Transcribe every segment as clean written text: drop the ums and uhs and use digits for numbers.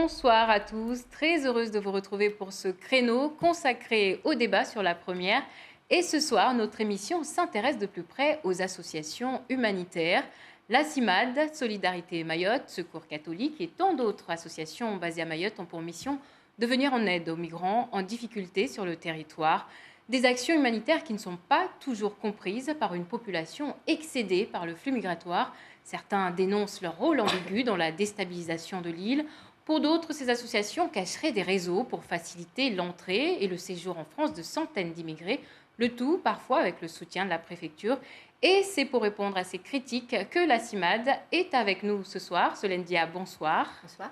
Bonsoir à tous, très heureuse de vous retrouver pour ce créneau consacré au débat sur la première. Et ce soir, notre émission s'intéresse de plus près aux associations humanitaires. La CIMAD, Solidarité Mayotte, Secours catholique et tant d'autres associations basées à Mayotte ont pour mission de venir en aide aux migrants en difficulté sur le territoire. Des actions humanitaires qui ne sont pas toujours comprises par une population excédée par le flux migratoire. Certains dénoncent leur rôle ambigu dans la déstabilisation de l'île. Pour d'autres, ces associations cacheraient des réseaux pour faciliter l'entrée et le séjour en France de centaines d'immigrés, le tout parfois avec le soutien de la préfecture. Et c'est pour répondre à ces critiques que la CIMAD est avec nous ce soir. Solène Dia, bonsoir. Bonsoir.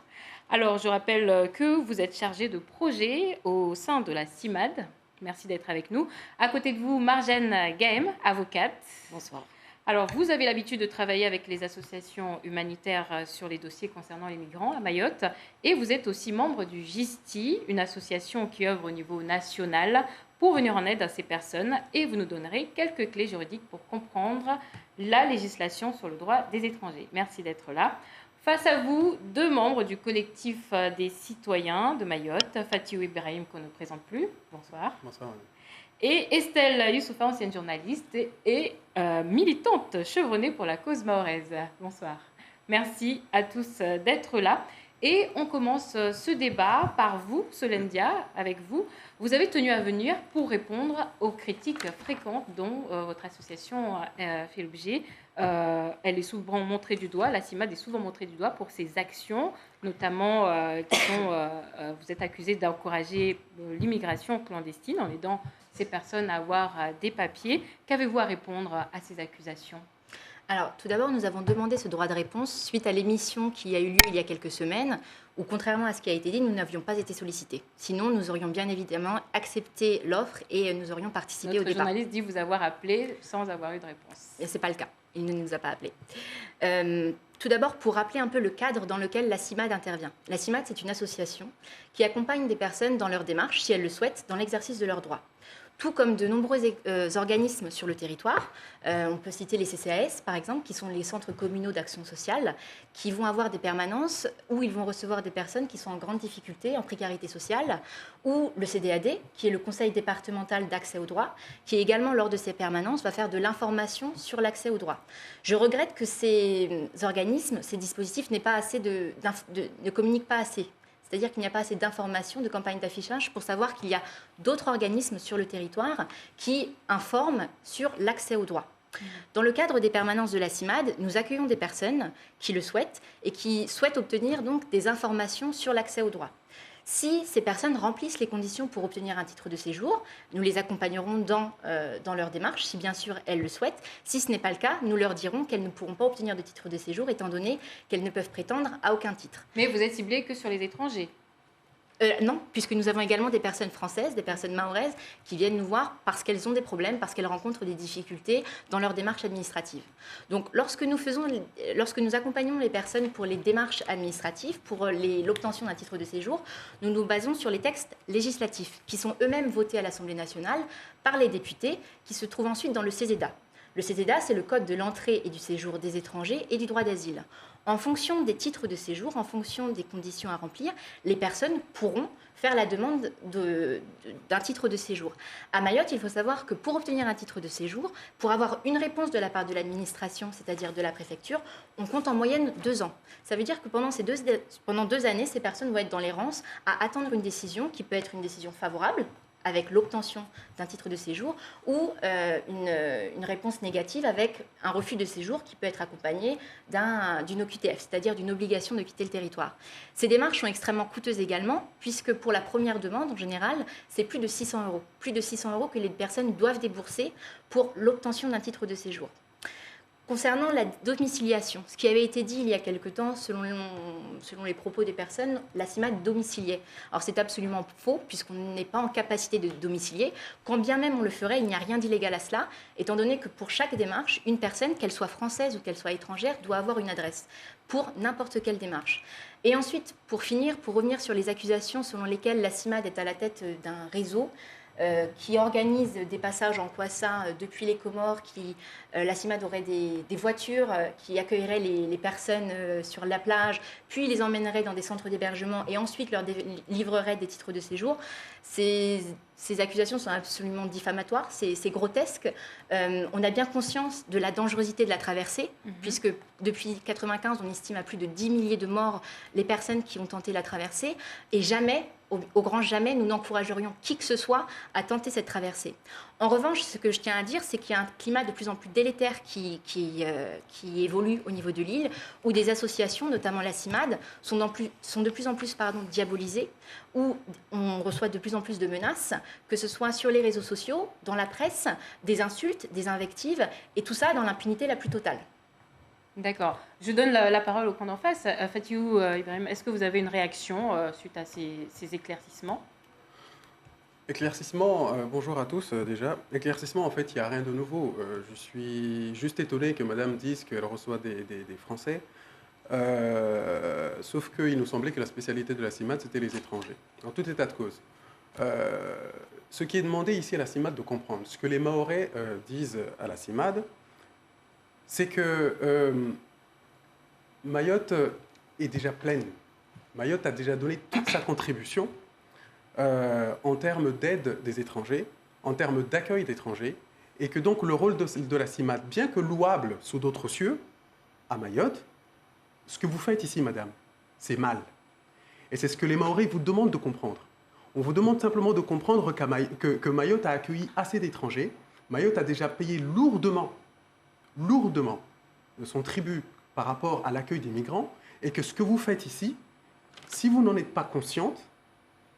Alors, je rappelle que vous êtes chargée de projet au sein de la CIMAD. Merci d'être avec nous. À côté de vous, Marjane Gahem, avocate. Bonsoir. Alors, vous avez l'habitude de travailler avec les associations humanitaires sur les dossiers concernant les migrants à Mayotte. Et vous êtes aussi membre du GISTI, une association qui œuvre au niveau national pour venir en aide à ces personnes. Et vous nous donnerez quelques clés juridiques pour comprendre la législation sur le droit des étrangers. Merci d'être là. Face à vous, deux membres du collectif des citoyens de Mayotte, Fatiou Ibrahim, qu'on ne présente plus. Bonsoir. Bonsoir. Et Estelle Youssoufa, ancienne journaliste et militante chevronnée pour la cause mahoraise. Bonsoir. Merci à tous d'être là. Et on commence ce débat par vous, Solène Dia, avec vous. Vous avez tenu à venir pour répondre aux critiques fréquentes dont votre association fait l'objet. Elle est souvent montrée du doigt, la CIMAD est souvent montrée du doigt pour ses actions, notamment vous êtes accusé d'encourager l'immigration clandestine en aidant ces personnes à avoir des papiers. Qu'avez-vous à répondre à ces accusations ? Alors, tout d'abord, nous avons demandé ce droit de réponse suite à l'émission qui a eu lieu il y a quelques semaines, où, contrairement à ce qui a été dit, nous n'avions pas été sollicités. Sinon, nous aurions bien évidemment accepté l'offre et nous aurions participé au débat. Notre journaliste dit vous avoir appelé sans avoir eu de réponse. Et ce n'est pas le cas. Il ne nous a pas appelés. Tout d'abord, pour rappeler un peu le cadre dans lequel la CIMAD intervient. La CIMAD, c'est une association qui accompagne des personnes dans leur démarche, si elles le souhaitent, dans l'exercice de leurs droits. Tout comme de nombreux organismes sur le territoire, on peut citer les CCAS par exemple, qui sont les centres communaux d'action sociale, qui vont avoir des permanences où ils vont recevoir des personnes qui sont en grande difficulté, en précarité sociale, ou le CDAD, qui est le Conseil départemental d'accès aux droits, qui également, lors de ces permanences, va faire de l'information sur l'accès aux droits. Je regrette que ces organismes, ces dispositifs ne communiquent pas assez. C'est-à-dire qu'il n'y a pas assez d'informations, de campagnes d'affichage pour savoir qu'il y a d'autres organismes sur le territoire qui informent sur l'accès aux droits. Dans le cadre des permanences de la CIMAD, nous accueillons des personnes qui le souhaitent et qui souhaitent obtenir donc des informations sur l'accès aux droits. Si ces personnes remplissent les conditions pour obtenir un titre de séjour, nous les accompagnerons dans leur démarche, si bien sûr elles le souhaitent. Si ce n'est pas le cas, nous leur dirons qu'elles ne pourront pas obtenir de titre de séjour, étant donné qu'elles ne peuvent prétendre à aucun titre. Mais vous êtes ciblé que sur les étrangers ? Non, puisque nous avons également des personnes françaises, des personnes mahoraises qui viennent nous voir parce qu'elles ont des problèmes, parce qu'elles rencontrent des difficultés dans leur démarche administrative. Donc, lorsque nous accompagnons les personnes pour les démarches administratives, pour l'obtention d'un titre de séjour, nous nous basons sur les textes législatifs qui sont eux-mêmes votés à l'Assemblée nationale par les députés qui se trouvent ensuite dans le CESEDA. Le CESEDA, c'est le Code de l'entrée et du séjour des étrangers et du droit d'asile. En fonction des titres de séjour, en fonction des conditions à remplir, les personnes pourront faire la demande d'un titre de séjour. À Mayotte, il faut savoir que pour obtenir un titre de séjour, pour avoir une réponse de la part de l'administration, c'est-à-dire de la préfecture, on compte en moyenne 2 ans. Ça veut dire que pendant 2 années, ces personnes vont être dans l'errance à attendre une décision qui peut être une décision favorable, avec l'obtention d'un titre de séjour, ou une réponse négative avec un refus de séjour qui peut être accompagné d'une OQTF, c'est-à-dire d'une obligation de quitter le territoire. Ces démarches sont extrêmement coûteuses également, puisque pour la première demande, en général, c'est plus de 600 €. Plus de 600 € que les personnes doivent débourser pour l'obtention d'un titre de séjour. Concernant la domiciliation, ce qui avait été dit il y a quelque temps, selon les propos des personnes, la CIMAD domiciliait. Alors c'est absolument faux, puisqu'on n'est pas en capacité de domicilier. Quand bien même on le ferait, il n'y a rien d'illégal à cela, étant donné que pour chaque démarche, une personne, qu'elle soit française ou qu'elle soit étrangère, doit avoir une adresse pour n'importe quelle démarche. Et ensuite, pour revenir sur les accusations selon lesquelles la CIMAD est à la tête d'un réseau, qui organise des passages en Kwassa depuis les Comores, la CIMAD aurait des voitures qui accueilleraient les personnes sur la plage, puis les emmènerait dans des centres d'hébergement et ensuite leur livrerait des titres de séjour. Ces accusations sont absolument diffamatoires, c'est grotesque. On a bien conscience de la dangerosité de la traversée, puisque depuis 1995, on estime à plus de 10 milliers de morts les personnes qui ont tenté la traversée, et jamais, au grand jamais, nous n'encouragerions qui que ce soit à tenter cette traversée. En revanche, ce que je tiens à dire, c'est qu'il y a un climat de plus en plus délétère qui évolue au niveau de l'île, où des associations, notamment la CIMAD, sont de plus en plus diabolisées, où on reçoit de plus en plus de menaces, que ce soit sur les réseaux sociaux, dans la presse, des insultes, des invectives, et tout ça dans l'impunité la plus totale. D'accord. Je donne la parole au camp d'en face. Fatihou Ibrahim, est-ce que vous avez une réaction suite à ces éclaircissements ? Éclaircissement, bonjour à tous déjà. Éclaircissement, en fait, il n'y a rien de nouveau. Je suis juste étonné que madame dise qu'elle reçoit des Français. Sauf qu'il nous semblait que la spécialité de la CIMAD, c'était les étrangers. En tout état de cause. Ce qui est demandé ici à la CIMAD de comprendre, ce que les Mahorais disent à la CIMAD, c'est que Mayotte est déjà pleine. Mayotte a déjà donné toute sa contribution en termes d'aide des étrangers, en termes d'accueil d'étrangers, et que donc le rôle de la CIMAD, bien que louable sous d'autres cieux, à Mayotte, ce que vous faites ici, madame, c'est mal. Et c'est ce que les Mahorais vous demandent de comprendre. On vous demande simplement de comprendre que Mayotte a accueilli assez d'étrangers. Mayotte a déjà payé lourdement de son tribut par rapport à l'accueil des migrants, et que ce que vous faites ici, si vous n'en êtes pas consciente,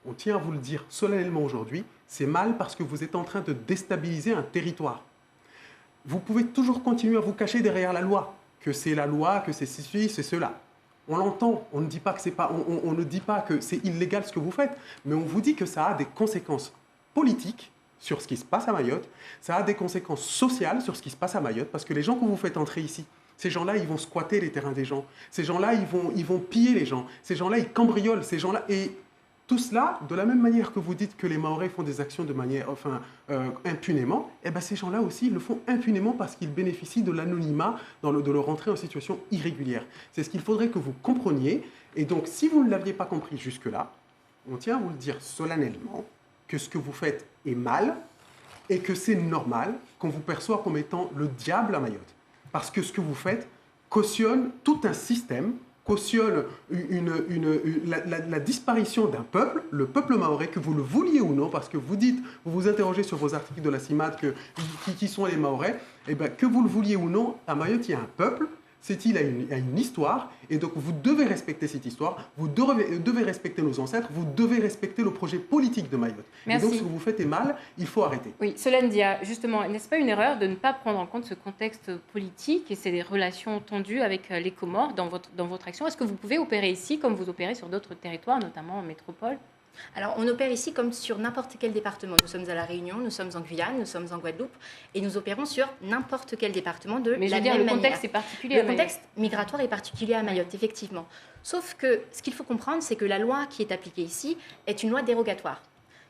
on tient à vous le dire solennellement aujourd'hui, c'est mal parce que vous êtes en train de déstabiliser un territoire. Vous pouvez toujours continuer à vous cacher derrière la loi, que c'est la loi, que c'est ceci, c'est cela. On l'entend, on ne dit pas que on ne dit pas que c'est illégal ce que vous faites, mais on vous dit que ça a des conséquences politiques sur ce qui se passe à Mayotte, ça a des conséquences sociales sur ce qui se passe à Mayotte, parce que les gens que vous faites entrer ici, ces gens-là, ils vont squatter les terrains des gens, ces gens-là, ils vont piller les gens, ces gens-là, ils cambriolent, ces gens-là, et tout cela, de la même manière que vous dites que les Mahorais font des actions de manière, impunément, eh ben ces gens-là aussi, ils le font impunément parce qu'ils bénéficient de l'anonymat de leur entrée en situation irrégulière. C'est ce qu'il faudrait que vous compreniez, et donc si vous ne l'aviez pas compris jusque-là, on tient à vous le dire solennellement, que ce que vous faites est mal et que c'est normal qu'on vous perçoive comme étant le diable à Mayotte. Parce que ce que vous faites cautionne tout un système, cautionne la disparition d'un peuple, le peuple mahorais, que vous le vouliez ou non, parce que vous dites, vous vous interrogez sur vos articles de la CIMAD, qui sont les Mahorais, et bien que vous le vouliez ou non, à Mayotte, il y a un peuple, cette île a une histoire, et donc vous devez respecter cette histoire, vous devez respecter nos ancêtres, vous devez respecter le projet politique de Mayotte. Merci. Et donc ce que vous faites est mal, il faut arrêter. Oui, Solène Dia, justement, n'est-ce pas une erreur de ne pas prendre en compte ce contexte politique et ces relations tendues avec les Comores dans votre action ? Est-ce que vous pouvez opérer ici comme vous opérez sur d'autres territoires, notamment en métropole ? Alors, on opère ici comme sur n'importe quel département. Nous sommes à La Réunion, nous sommes en Guyane, nous sommes en Guadeloupe, et nous opérons sur n'importe quel département de la même manière. Mais le contexte est particulier. Le contexte migratoire est particulier à Mayotte, effectivement. Sauf que ce qu'il faut comprendre, c'est que la loi qui est appliquée ici est une loi dérogatoire.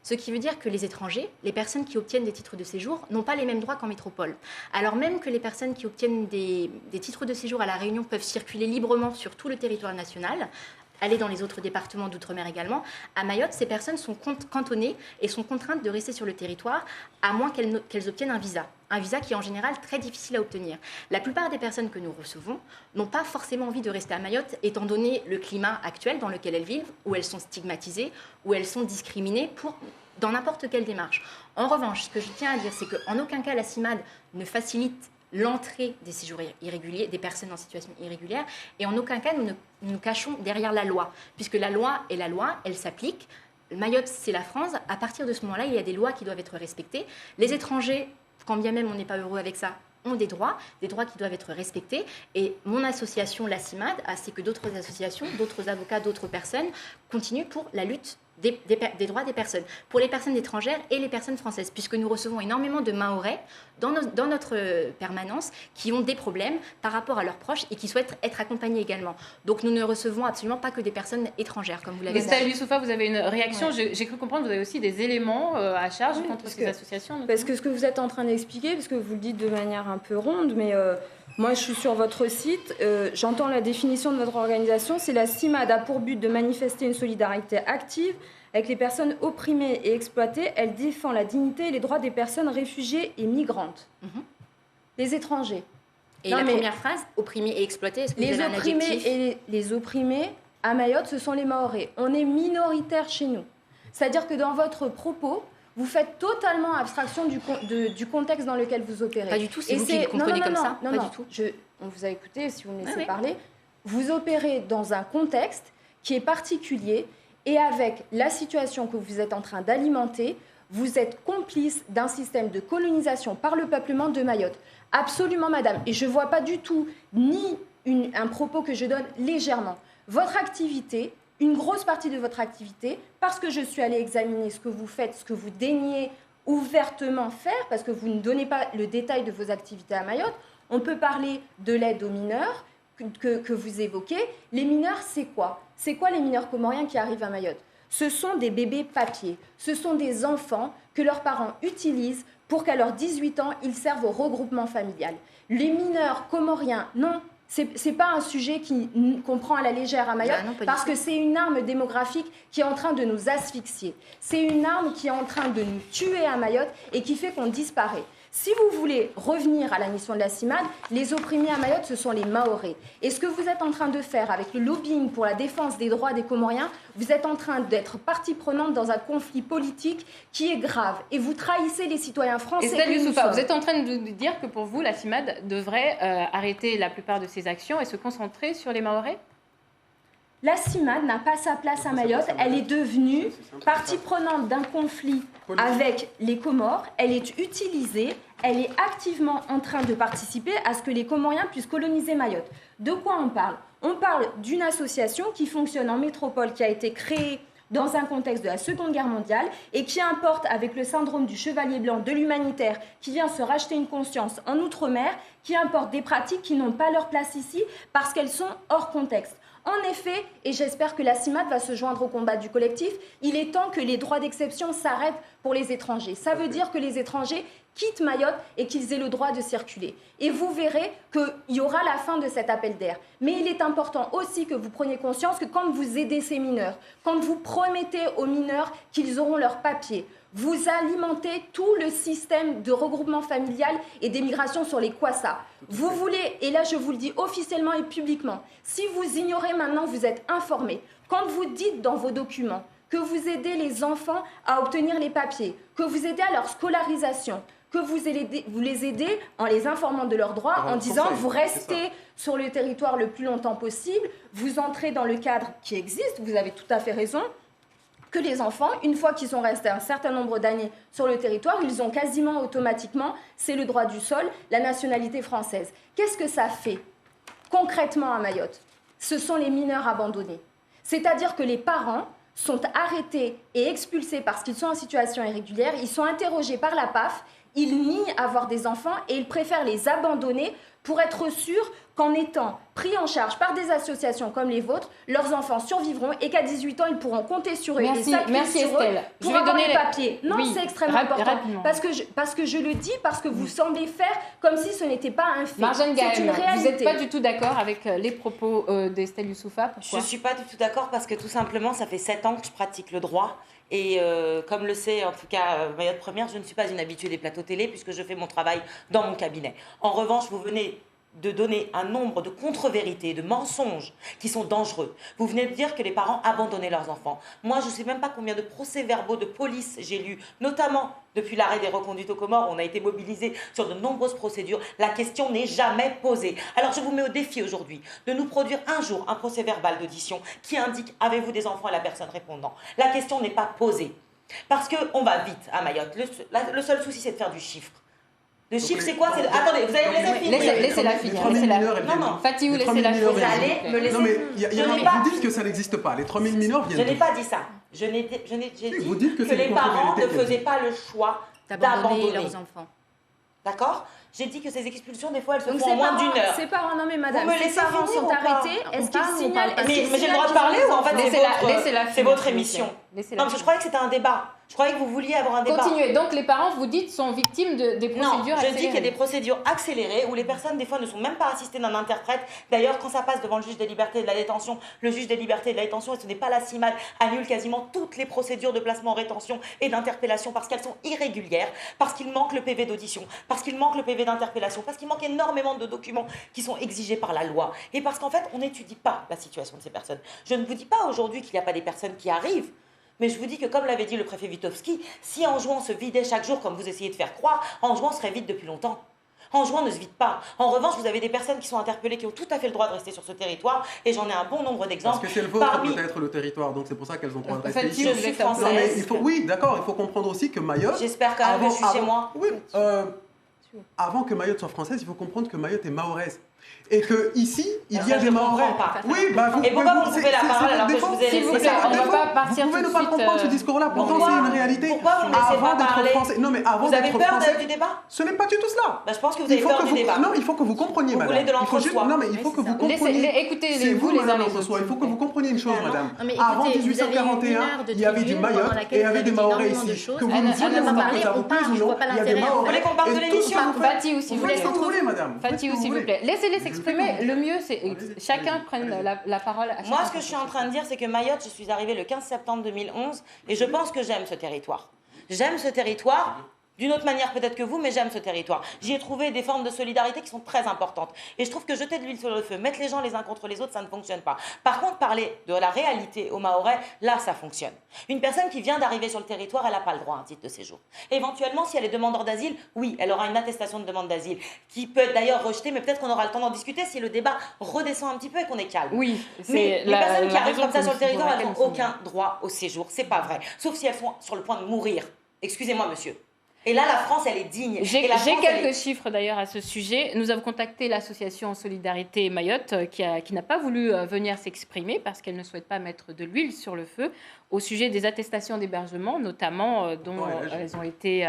Ce qui veut dire que les étrangers, les personnes qui obtiennent des titres de séjour, n'ont pas les mêmes droits qu'en métropole. Alors même que les personnes qui obtiennent des titres de séjour à La Réunion peuvent circuler librement sur tout le territoire national, aller dans les autres départements d'outre-mer également, à Mayotte, ces personnes sont cantonnées et sont contraintes de rester sur le territoire, à moins qu'elles obtiennent un visa. Un visa qui est en général très difficile à obtenir. La plupart des personnes que nous recevons n'ont pas forcément envie de rester à Mayotte, étant donné le climat actuel dans lequel elles vivent, où elles sont stigmatisées, où elles sont discriminées dans n'importe quelle démarche. En revanche, ce que je tiens à dire, c'est qu'en aucun cas la CIMAD ne facilite l'entrée des séjours irréguliers, des personnes en situation irrégulière, et en aucun cas nous nous cachons derrière la loi, puisque la loi est la loi, elle s'applique. Mayotte, c'est la France. À partir de ce moment-là, il y a des lois qui doivent être respectées. Les étrangers, quand bien même on n'est pas heureux avec ça, ont des droits qui doivent être respectés. Et mon association, la CIMAD, ainsi que d'autres associations, d'autres avocats, d'autres personnes, continuent pour la lutte des droits des personnes, pour les personnes étrangères et les personnes françaises, puisque nous recevons énormément de Mahorais dans notre permanence qui ont des problèmes par rapport à leurs proches et qui souhaitent être accompagnés également. Donc nous ne recevons absolument pas que des personnes étrangères, comme vous l'avez dit. Estelle Youssoufa, vous avez une réaction. Ouais. J'ai cru comprendre que vous avez aussi des éléments à charge contre ces associations. Notamment. Parce que ce que vous êtes en train d'expliquer, parce que vous le dites de manière un peu ronde, mais moi je suis sur votre site, j'entends la définition de votre organisation, c'est la CIMAD a pour but de manifester une solidarité active avec les personnes opprimées et exploitées. Elle défend la dignité et les droits des personnes réfugiées et migrantes. Les étrangers. Et la première phrase, opprimés et exploités, est-ce que vous avez un adjectif ? Les opprimés et les opprimés, à Mayotte, ce sont les Mahorais. On est minoritaire chez nous. C'est-à-dire que dans votre propos, vous faites totalement abstraction du contexte dans lequel vous opérez. Pas du tout, c'est vous qui le comprenez comme ça. Non, pas du tout. On vous a écouté, si vous me laissez parler. Vous opérez dans un contexte qui est particulier et avec la situation que vous êtes en train d'alimenter, vous êtes complice d'un système de colonisation par le peuplement de Mayotte. Absolument, madame. Et je ne vois pas du tout ni un propos que je donne légèrement. Votre activité, une grosse partie de votre activité, parce que je suis allée examiner ce que vous faites, ce que vous daignez ouvertement faire, parce que vous ne donnez pas le détail de vos activités à Mayotte, on peut parler de l'aide aux mineurs que vous évoquez. Les mineurs, c'est quoi ? C'est quoi les mineurs comoriens qui arrivent à Mayotte ? Ce sont des bébés papiers. Ce sont des enfants que leurs parents utilisent pour qu'à leurs 18 ans, ils servent au regroupement familial. Les mineurs comoriens, non, c'est pas un sujet qu'on prend à la légère à Mayotte, parce que c'est une arme démographique qui est en train de nous asphyxier. C'est une arme qui est en train de nous tuer à Mayotte et qui fait qu'on disparaît. Si vous voulez revenir à la mission de la CIMAD, les opprimés à Mayotte, ce sont les Mahorais. Et ce que vous êtes en train de faire avec le lobbying pour la défense des droits des Comoriens, vous êtes en train d'être partie prenante dans un conflit politique qui est grave. Et vous trahissez les citoyens français. Estelle Youssoufa, vous êtes en train de dire que pour vous, la CIMAD devrait arrêter la plupart de ses actions et se concentrer sur les Mahorais ? La CIMAD n'a pas sa place à Mayotte. Elle est devenue partie prenante d'un conflit avec les Comores. Elle est utilisée. Elle est activement en train de participer à ce que les Comoriens puissent coloniser Mayotte. De quoi on parle ? On parle d'une association qui fonctionne en métropole, qui a été créée dans un contexte de la Seconde Guerre mondiale et qui importe, avec le syndrome du chevalier blanc, de l'humanitaire, qui vient se racheter une conscience en Outre-mer, qui importe des pratiques qui n'ont pas leur place ici parce qu'elles sont hors contexte. En effet, et j'espère que la CIMAD va se joindre au combat du collectif, il est temps que les droits d'exception s'arrêtent pour les étrangers. Ça veut dire que les étrangers quittent Mayotte et qu'ils aient le droit de circuler. Et vous verrez qu'il y aura la fin de cet appel d'air. Mais il est important aussi que vous preniez conscience que quand vous aidez ces mineurs, quand vous promettez aux mineurs qu'ils auront leurs papiers, vous alimentez tout le système de regroupement familial et d'émigration sur les Kwassa. Vous voulez, et là je vous le dis officiellement et publiquement, si vous ignorez maintenant, vous êtes informés. Quand vous dites dans vos documents que vous aidez les enfants à obtenir les papiers, que vous aidez à leur scolarisation, que vous les aidez en les informant de leurs droits, en disant vous restez sur le territoire le plus longtemps possible, vous entrez dans le cadre qui existe, vous avez tout à fait raison, que les enfants, une fois qu'ils sont restés un certain nombre d'années sur le territoire, ils ont quasiment automatiquement, c'est le droit du sol, la nationalité française. Qu'est-ce que ça fait concrètement à Mayotte ? Ce sont les mineurs abandonnés. C'est-à-dire que les parents sont arrêtés et expulsés parce qu'ils sont en situation irrégulière, ils sont interrogés par la PAF, ils nient avoir des enfants et ils préfèrent les abandonner pour être sûrs qu'en étant pris en charge par des associations comme les vôtres, leurs enfants survivront et qu'à 18 ans, ils pourront compter sur eux et s'appuyer sur Estelle. eux pour avoir les papiers. Non, oui, c'est extrêmement important. Parce que je le dis, parce que vous semblez faire comme si ce n'était pas un fait. Marjane Gahem, vous n'êtes pas du tout d'accord avec les propos d'Estelle Youssoufa. Pourquoi ? Je ne suis pas du tout d'accord parce que tout simplement, ça fait 7 ans que je pratique le droit. Et comme le sait en tout cas Mayotte Première, je ne suis pas une habituée des plateaux télé puisque je fais mon travail dans mon cabinet. En revanche, vous venez de donner un nombre de contre-vérités, de mensonges qui sont dangereux. Vous venez de dire que les parents abandonnaient leurs enfants. Moi, je ne sais même pas combien de procès-verbaux de police j'ai lus, notamment depuis l'arrêt des reconduites aux Comores. On a été mobilisés sur de nombreuses procédures. La question n'est jamais posée. Alors, je vous mets au défi aujourd'hui de nous produire un jour un procès-verbal d'audition qui indique « Avez-vous des enfants ?» à la personne répondant. La question n'est pas posée. Parce qu'on va vite à Mayotte. Le seul souci, c'est de faire du chiffre. Le chiffre, c'est quoi ? Attendez, vous allez me laisser Laissez-la finir. Non. Fatiou, laissez-la finir. Vous allez me laisser. Non, mais vous dites que ça n'existe pas. Les 3000 mineurs viennent. Je n'ai pas dit ça. J'ai dit vous dites que que c'est les une parents ne contre-vérité. faisaient pas le choix d'abandonner d'abandonner. leurs enfants. D'accord? J'ai dit que ces expulsions, des fois, elles se Donc font en moins d'une heure. ces parents, non mais madame, Vous me ces laissez parents finir sont ou pas? arrêtés. On Est-ce qu'ils parle ou on signalent parle pas? Mais j'ai le droit de parler ou en fait Laissez-la c'est finir, votre s'il vous émission? plaît. Laissez-la Non, parce que je croyais que c'était un débat. Je croyais que vous vouliez avoir un débat. Continuez. Donc les parents, vous dites, sont victimes des Non, procédures je dis qu'il y a des accélérées. procédures accélérées où les personnes, des fois, ne sont même pas assistées d'un interprète. D'ailleurs, quand ça passe devant le juge des libertés et de la détention, le juge des libertés et de la détention, et ce n'est pas la CIMAD, annule quasiment toutes les procédures de placement en rétention et d'interpellation parce qu'elles sont irrégulières, parce qu'il manque le PV d'audition, parce qu'il manque le PV d'interpellation, parce qu'il manque énormément de documents qui sont exigés par la loi. Et parce qu'en fait, on n'étudie pas la situation de ces personnes. Je ne vous dis pas aujourd'hui qu'il n'y a pas des personnes qui arrivent. Mais je vous dis que, comme l'avait dit le préfet Witowski, si Anjouan se vidait chaque jour, comme vous essayez de faire croire, Anjouan serait vide depuis longtemps. Anjouan ne se vide pas. En revanche, vous avez des personnes qui sont interpellées, qui ont tout à fait le droit de rester sur ce territoire, et j'en ai un bon nombre d'exemples. Parce que c'est le vôtre peut-être le territoire, donc c'est pour ça qu'elles ont le droit de rester ici. Je suis française. Non, mais oui, d'accord, il faut comprendre aussi que Mayotte... J'espère quand même que je suis chez moi. Oui, avant que Mayotte soit française, il faut comprendre que Mayotte est mahoraise. Et que ici, il y a des Mahorais. Oui, bah et pourquoi vous me coupez la parole alors que je vous ai S'il vous laissé plaît, on ne va pas partir Vous pouvez tout ne de pas suite, comprendre ce discours-là, pourtant c'est une réalité. Pourquoi vous me laissez Avant pas d'être parler? français, non mais avant Vous avez d'être peur français, du débat? ce n'est pas du tout cela. Bah, je pense que vous avez peur du débat. Non, il faut que vous compreniez, Vous madame. voulez de Il faut juste, l'entre-soi. non mais il faut que vous compreniez. Écoutez, C'est vous, les uns madame, les l'entre-soi. autres. Il faut que vous compreniez une chose, madame. Non, mais Avant écoutez, vous avez eu 1841, une heure de il y avait du tribune Mayotte pendant et laquelle il y avait des vous avez dit Mahorais énormément de ici. choses. Que vous Anna, me disiez Anna, que on ça parle, vous on plaise parle, ou je non, vois pas il y a des l'intérêt. Mahorais. Vous voulez qu'on parle de Et tout ce que l'émission? vous faites- Fatih, s'il vous Vous faites plaît. ce que vous voulez, madame. Fatih, s'il vous plaît. Laissez-les s'exprimer. Le mieux, c'est chacun prenne la parole. Moi, ce que je suis en train de dire, c'est que Mayotte, je suis arrivée le 15 septembre 2011 et je pense que j'aime ce territoire. J'aime ce territoire. D'une autre manière peut-être que vous, mais j'aime ce territoire. J'y ai trouvé des formes de solidarité qui sont très importantes. Et je trouve que jeter de l'huile sur le feu, mettre les gens les uns contre les autres, ça ne fonctionne pas. Par contre, parler de la réalité aux Mahorais, là, ça fonctionne. Une personne qui vient d'arriver sur le territoire, elle n'a pas le droit à un titre de séjour. Éventuellement, si elle est demandeur d'asile, oui, elle aura une attestation de demande d'asile, qui peut être d'ailleurs rejetée, mais peut-être qu'on aura le temps d'en discuter si le débat redescend un petit peu et qu'on est calme. Oui, Mais les personnes qui arrivent comme ça sur le pour territoire, elles laquelle n'ont nous sommes aucun droit au séjour. C'est pas vrai. Sauf si elles sont sur le point de mourir. Excusez-moi, monsieur. Et là, la France, elle est digne. J'ai Et la France, elle quelques est- chiffres d'ailleurs à ce sujet. Nous avons contacté l'association Solidarité Mayotte qui n'a pas voulu venir s'exprimer parce qu'elle ne souhaite pas mettre de l'huile sur le feu au sujet des attestations d'hébergement, notamment dont elles ont été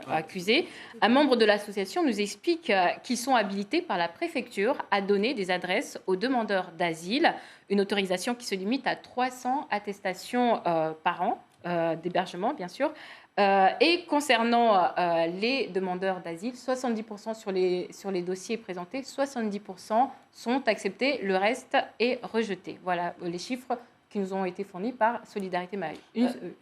accusées. Un membre de l'association nous explique qu'ils sont habilités par la préfecture à donner des adresses aux demandeurs d'asile, une autorisation qui se limite à 300 attestations par an d'hébergement, bien sûr. Et concernant les demandeurs d'asile, 70% sur les dossiers présentés, 70% sont acceptés, le reste est rejeté. Voilà les chiffres qui nous ont été fournis par Solidarité Mayotte.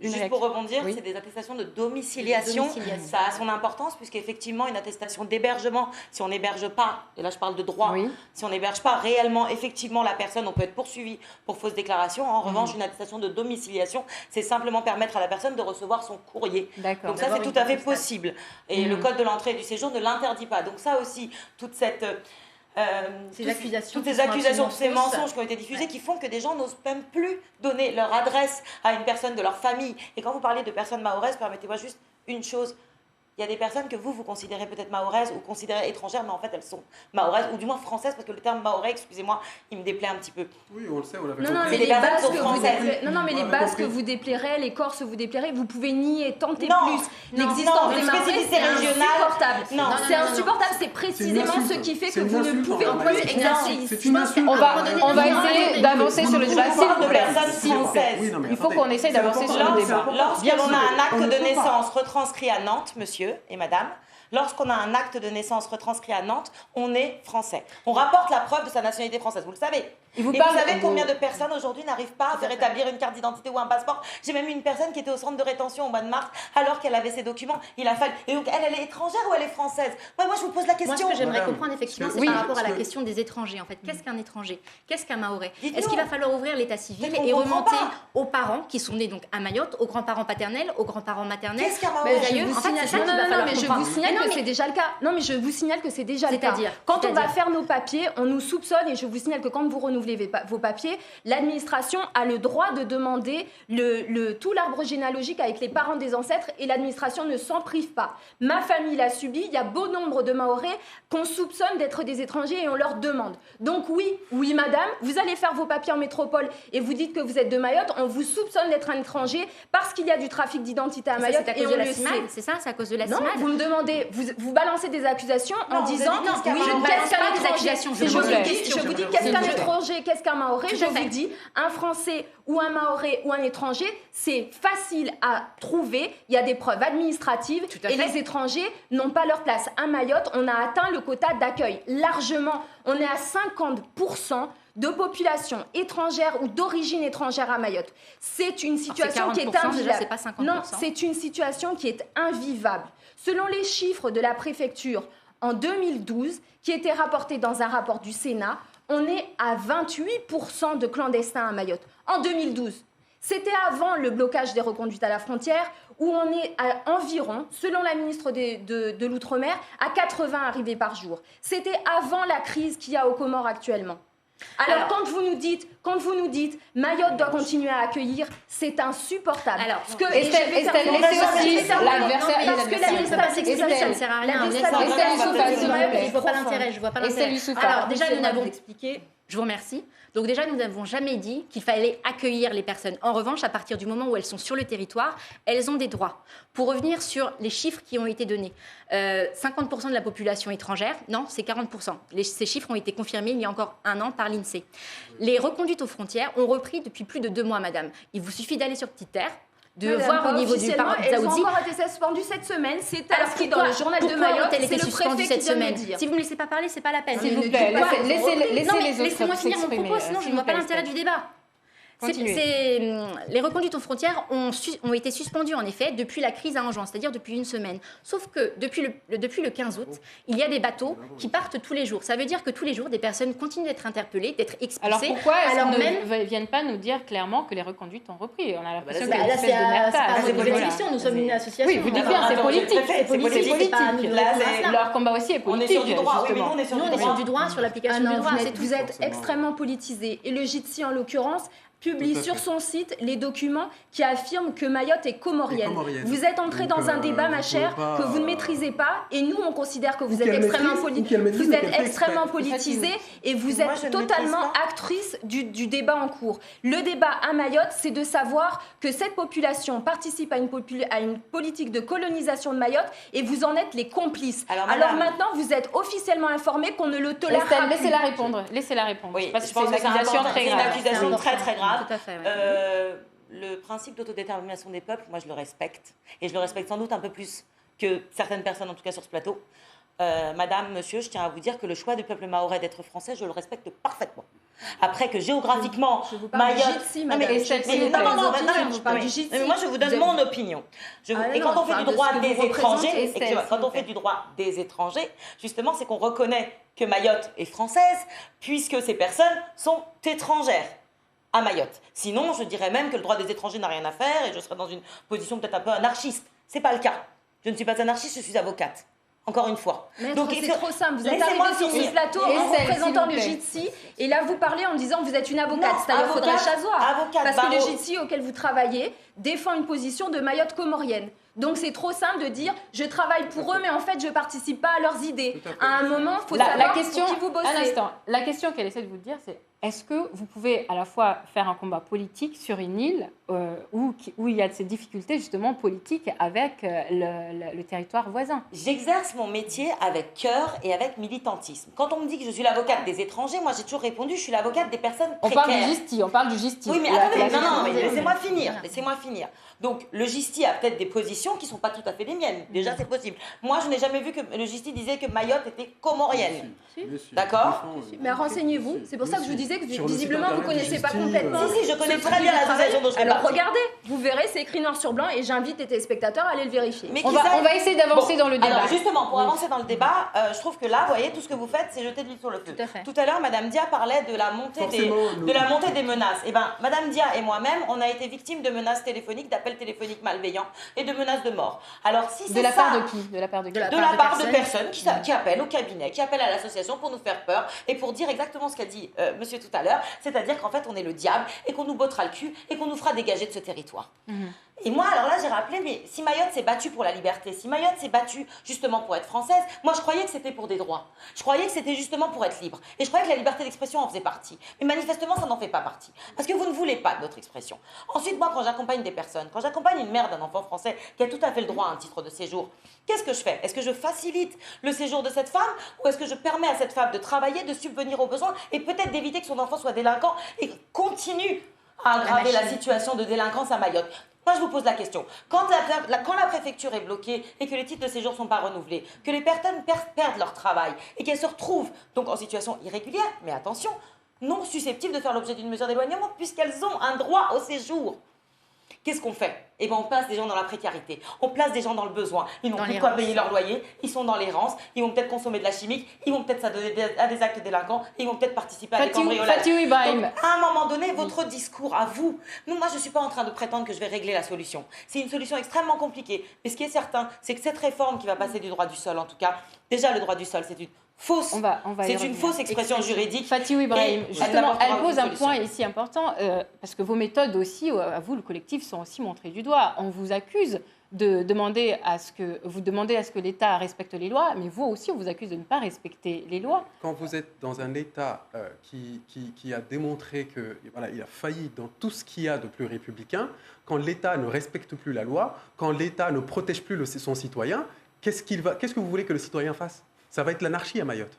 Juste pour rebondir, Oui. c'est des attestations de domiciliation. Ça a son importance puisqu'effectivement, une attestation d'hébergement, si on n'héberge pas, et là je parle de droit, Oui. si on n'héberge pas réellement, effectivement, la personne, on peut être poursuivi pour fausse déclaration. En revanche, une attestation de domiciliation, c'est simplement permettre à la personne de recevoir son courrier. D'accord. Donc ça, c'est tout à fait possible. Et le code de l'entrée et du séjour ne l'interdit pas. Donc ça aussi, toute cette... Ces accusations toutes ces qui sont accusations, tous ces absolument fausses. mensonges qui ont été diffusés qui font que des gens n'osent même plus donner leur adresse à une personne de leur famille. Et quand vous parlez de personnes mahoraises, permettez-moi juste une chose. Il y a des personnes que vous considérez peut-être mahoraises ou considérez étrangères, mais en fait elles sont mahoraises, ou du moins françaises, parce que le terme mahorais, excusez-moi, il me déplaît un petit peu. Oui, on le sait, on l'avait Non, non, compris. mais des les personnes Basques, sont françaises. non, mais les On a Basques compris. vous déplairaient, les Corses vous déplairaient, vous pouvez nier, tenter Non, plus. non, L'existence des une Mahorais, spécificité c'est régionale. insupportable. Non, non, C'est non, non, insupportable, c'est C'est une précisément ce insulte. qui fait que C'est une vous ne insulte pouvez envers plus Mayotte. exercer. C'est une insulte. On va Non, essayer d'avancer sur le débat. On S'il parle vous de plaît. personnes S'il vous plaît. françaises. Oui, non, mais Il faut attendez, qu'on essaye c'est d'avancer sur important, le c'est débat. important. Lorsqu'on Bien a sûr, un acte on ne de peut pas. naissance retranscrit à Nantes, monsieur et madame, lorsqu'on a un acte de naissance retranscrit à Nantes, on est français. On rapporte la preuve de sa nationalité française, vous le savez. Il vous Et parle vous savez de- combien de personnes aujourd'hui n'arrivent pas à faire établir une carte d'identité ou un passeport? J'ai même eu une personne qui était au centre de rétention au mois de mars alors qu'elle avait ses documents. Il a fallu. Et donc elle est étrangère ou elle est française? Moi, je vous pose la Moi, ce question. que j'aimerais Madame, comprendre, effectivement, c'est oui, par rapport à la parce que- question des étrangers. En fait, qu'est-ce qu'un étranger? Qu'est-ce qu'un Mahorais? Dites-nous. Est-ce qu'il va falloir ouvrir l'état civil Mais on et comprend remonter pas. aux parents qui sont nés donc à Mayotte, aux grands-parents paternels, aux grands-parents maternels, Qu'est-ce qu'un aux Mahorais? aïeux? En fait, c'est ça qu'il va falloir mais je comprendre. vous signale que c'est déjà le cas. Non, mais je vous signale que c'est déjà le cas. Quand on va faire nos papiers, on nous soupçonne, et je vous signale que quand vous renouvelez vos papiers, l'administration a le droit de demander tout l'arbre généalogique avec les parents des ancêtres, et l'administration ne s'en prive pas. Ma famille l'a subi, il y a bon nombre de Mahorais qu'on soupçonne d'être des étrangers et on leur demande. Donc oui madame, vous allez faire vos papiers en métropole et vous dites que vous êtes de Mayotte, on vous soupçonne d'être un étranger parce qu'il y a du trafic d'identité à Mayotte et on le sait. C'est ça, c'est à cause de la Non, CIMAD. vous me demandez, vous balancez des accusations en disant je ne balance pas des accusations, je vous dis qu'est-ce qu'un étranger, qu'est-ce qu'un Mahorais, je vous dis un Français ou un Mahorais ou un étranger, c'est facile à trouver, il y a des preuves administratives et les étrangers n'ont pas leur place. À Mayotte, on a atteint le quota d'accueil largement, on est à 50% de population étrangère ou d'origine étrangère à Mayotte. C'est une situation qui est invivable. Déjà, c'est pas 50%. Non, c'est une situation qui est invivable. Selon les chiffres de la préfecture en 2012, qui étaient rapportés dans un rapport du Sénat, on est à 28% de clandestins à Mayotte. En 2012, c'était avant le blocage des reconduites à la frontière, où on est à environ, selon la ministre de l'Outre-mer, à 80 arrivées par jour. C'était avant la crise qu'il y a aux Comores actuellement. Alors, quand vous nous dites Mayotte doit continuer à accueillir, c'est insupportable. Alors, Estelle, laissez aussi l'adversaire. Parce que la liste pas s'exprimer, ça ne sert à rien. Je vois pas l'intérêt. Alors, déjà, nous n'avons expliqué. Je vous remercie. Donc déjà, nous n'avons jamais dit qu'il fallait accueillir les personnes. En revanche, à partir du moment où elles sont sur le territoire, elles ont des droits. Pour revenir sur les chiffres qui ont été donnés, 50% de la population étrangère, non, c'est 40%. Ces chiffres ont été confirmés il y a encore un an par l'INSEE. Les reconduites aux frontières ont repris depuis plus de 2 mois, madame. Il vous suffit d'aller sur Petite Terre, de voir au niveau du parc Elles ont encore été suspendues cette semaine. C'est inscrit dans le journal de Mayotte. C'est le préfet qui vient de le dire. Si vous ne me laissez pas parler, c'est pas la peine. S'il vous plaît, laissez les autres. Laissez-moi finir mon propos, sinon je ne vois pas l'intérêt du débat. Les reconduites aux frontières ont été suspendues en effet depuis la crise à Anjouan, c'est-à-dire depuis une semaine. Sauf que depuis le 15 août, il y a des bateaux qui partent tous les jours. Ça veut dire que tous les jours, des personnes continuent d'être interpellées, d'être expulsées. Alors pourquoi est-ce qu'ils ne viennent pas nous dire clairement que les reconduites ont repris? On a l'impression qu'il y a une espèce de mertage. C'est une élection, nous sommes une association. Oui, vous dites bien, c'est politique. C'est politique. Leur combat aussi est politique. On est sur du droit. Nous, on est sur du droit, sur l'application du droit. Vous êtes extrêmement politisé. Et le JITSI, en l'occurrence, publie sur son site les documents qui affirment que Mayotte est comorienne. Vous êtes entré dans un débat, ma chère, que vous ne maîtrisez pas, et nous, on considère que vous êtes extrêmement politisé et vous êtes totalement actrice du débat en cours. Le débat à Mayotte, c'est de savoir que cette population participe à une politique de colonisation de Mayotte et vous en êtes les complices. Alors maintenant, vous êtes officiellement informés qu'on ne le tolérera plus. Laissez-la répondre. Oui, parce que je pense que c'est une accusation très très grave. Tout à fait, le principe d'autodétermination des peuples, moi je le respecte. Et je le respecte sans doute un peu plus que certaines personnes, en tout cas sur ce plateau. Madame, monsieur, je tiens à vous dire que le choix du peuple mahorais d'être français, je le respecte parfaitement. Après que géographiquement, Mayotte... Moi je vous donne mon opinion. Et quand on fait du droit des étrangers, quand on fait du droit des étrangers, justement, c'est qu'on reconnaît que Mayotte est française, puisque ces personnes sont étrangères à Mayotte. Sinon, je dirais même que le droit des étrangers n'a rien à faire et je serais dans une position peut-être un peu anarchiste. C'est pas le cas. Je ne suis pas anarchiste, je suis avocate. Encore une fois. Donc c'est trop simple. Vous êtes arrivé sur ce plateau en représentant le JITSI et là vous parlez en disant vous êtes une avocate. C'est-à-dire qu'il faudrait chasoir. Parce que le JITSI auquel vous travaillez défend une position de Mayotte comorienne. Donc c'est trop simple de dire je travaille pour eux mais en fait je participe pas à leurs idées. À un moment, il faut savoir pour qui vous bossez. Un instant. La question qu'elle essaie de vous dire, c'est est-ce que vous pouvez à la fois faire un combat politique sur une île où il y a de ces difficultés justement politiques avec le territoire voisin? J'exerce mon métier avec cœur et avec militantisme. Quand on me dit que je suis l'avocate des étrangers, moi j'ai toujours répondu je suis l'avocate des personnes précaires. On parle du JISTI. Oui mais attendez, mais laissez-moi finir. Donc le JISTI a peut-être des positions qui ne sont pas tout à fait les miennes. Déjà c'est possible. Moi je n'ai jamais vu que le JISTI disait que Mayotte était comorienne. D'accord? Mais renseignez-vous. C'est pour ça que je vous disais disais que Sur le site visiblement, vous ne internet connaissez pas Justice, complètement. Si, je connais ce très bien type de l'association travail. dont je fais Alors partie. regardez, vous verrez, c'est écrit noir sur blanc et j'invite les téléspectateurs à aller le vérifier. Mais On qui va sait essayer d'avancer Bon, dans le débat. Alors justement, pour Oui. avancer dans le débat, je trouve que là, vous voyez, tout ce que vous faites, c'est jeter de l'huile sur le feu. Tout à fait. Tout à l'heure, Madame Dia parlait de la montée, des menaces. Eh bien, Madame Dia et moi-même, on a été victimes de menaces téléphoniques, d'appels téléphoniques malveillants et de menaces de mort. Alors si c'est De la ça, part de qui? De la part de qui? De la de la part de personnes. personnes qui appellent au cabinet, qui appellent à l'association pour nous faire peur et pour dire exactement ce qu'a dit monsieur tout à l'heure, c'est-à-dire qu'en fait on est le diable et qu'on nous bottera le cul et qu'on nous fera dégager de ce territoire. Et moi, alors là, j'ai rappelé, mais si Mayotte s'est battue pour la liberté, si Mayotte s'est battue justement pour être française, moi je croyais que c'était pour des droits. Je croyais que c'était justement pour être libre. Et je croyais que la liberté d'expression en faisait partie. Mais manifestement, ça n'en fait pas partie. Parce que vous ne voulez pas de notre expression. Ensuite, moi, quand j'accompagne des personnes, quand j'accompagne une mère d'un enfant français qui a tout à fait le droit à un titre de séjour, qu'est-ce que je fais? Est-ce que je facilite le séjour de cette femme ou est-ce que je permets à cette femme de travailler, de subvenir aux besoins et peut-être d'éviter que son enfant soit délinquant et continue à aggraver la situation de délinquance à Mayotte? Moi, je vous pose la question. Quand la préfecture est bloquée et que les titres de séjour ne sont pas renouvelés, que les personnes perdent leur travail et qu'elles se retrouvent donc en situation irrégulière, mais attention, non susceptibles de faire l'objet d'une mesure d'éloignement puisqu'elles ont un droit au séjour. Qu'est-ce qu'on fait? Eh bien, on place des gens dans la précarité, on place des gens dans le besoin. Ils n'ont plus de quoi payer leur loyer, ils sont dans l'errance, ils vont peut-être consommer de la chimique, ils vont peut-être s'adonner à des actes délinquants, ils vont peut-être participer à des cambriolages. Fatou Ibrahim. Donc, à un moment donné, votre discours à vous, moi je ne suis pas en train de prétendre que je vais régler la solution. C'est une solution extrêmement compliquée. Mais ce qui est certain, c'est que cette réforme qui va passer du droit du sol, en tout cas, déjà le droit du sol, c'est une fausse, On va y c'est une revenir. fausse expression juridique. Fatou Ibrahim, Et justement, elle elle n'apportera pose un aucune point solution. ici important, parce que vos méthodes aussi, à vous, le collectif, sont aussi montrées du doigt. On vous accuse de demander à ce que l'État respecte les lois, mais vous aussi, on vous accuse de ne pas respecter les lois. Quand vous êtes dans un État qui a démontré qu'il a failli dans tout ce qu'il y a de plus républicain, quand l'État ne respecte plus la loi, quand l'État ne protège plus son citoyen, qu'est-ce que vous voulez que le citoyen fasse? Ça va être l'anarchie à Mayotte.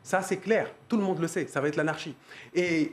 Ça, c'est clair. Tout le monde le sait. Ça va être l'anarchie. Et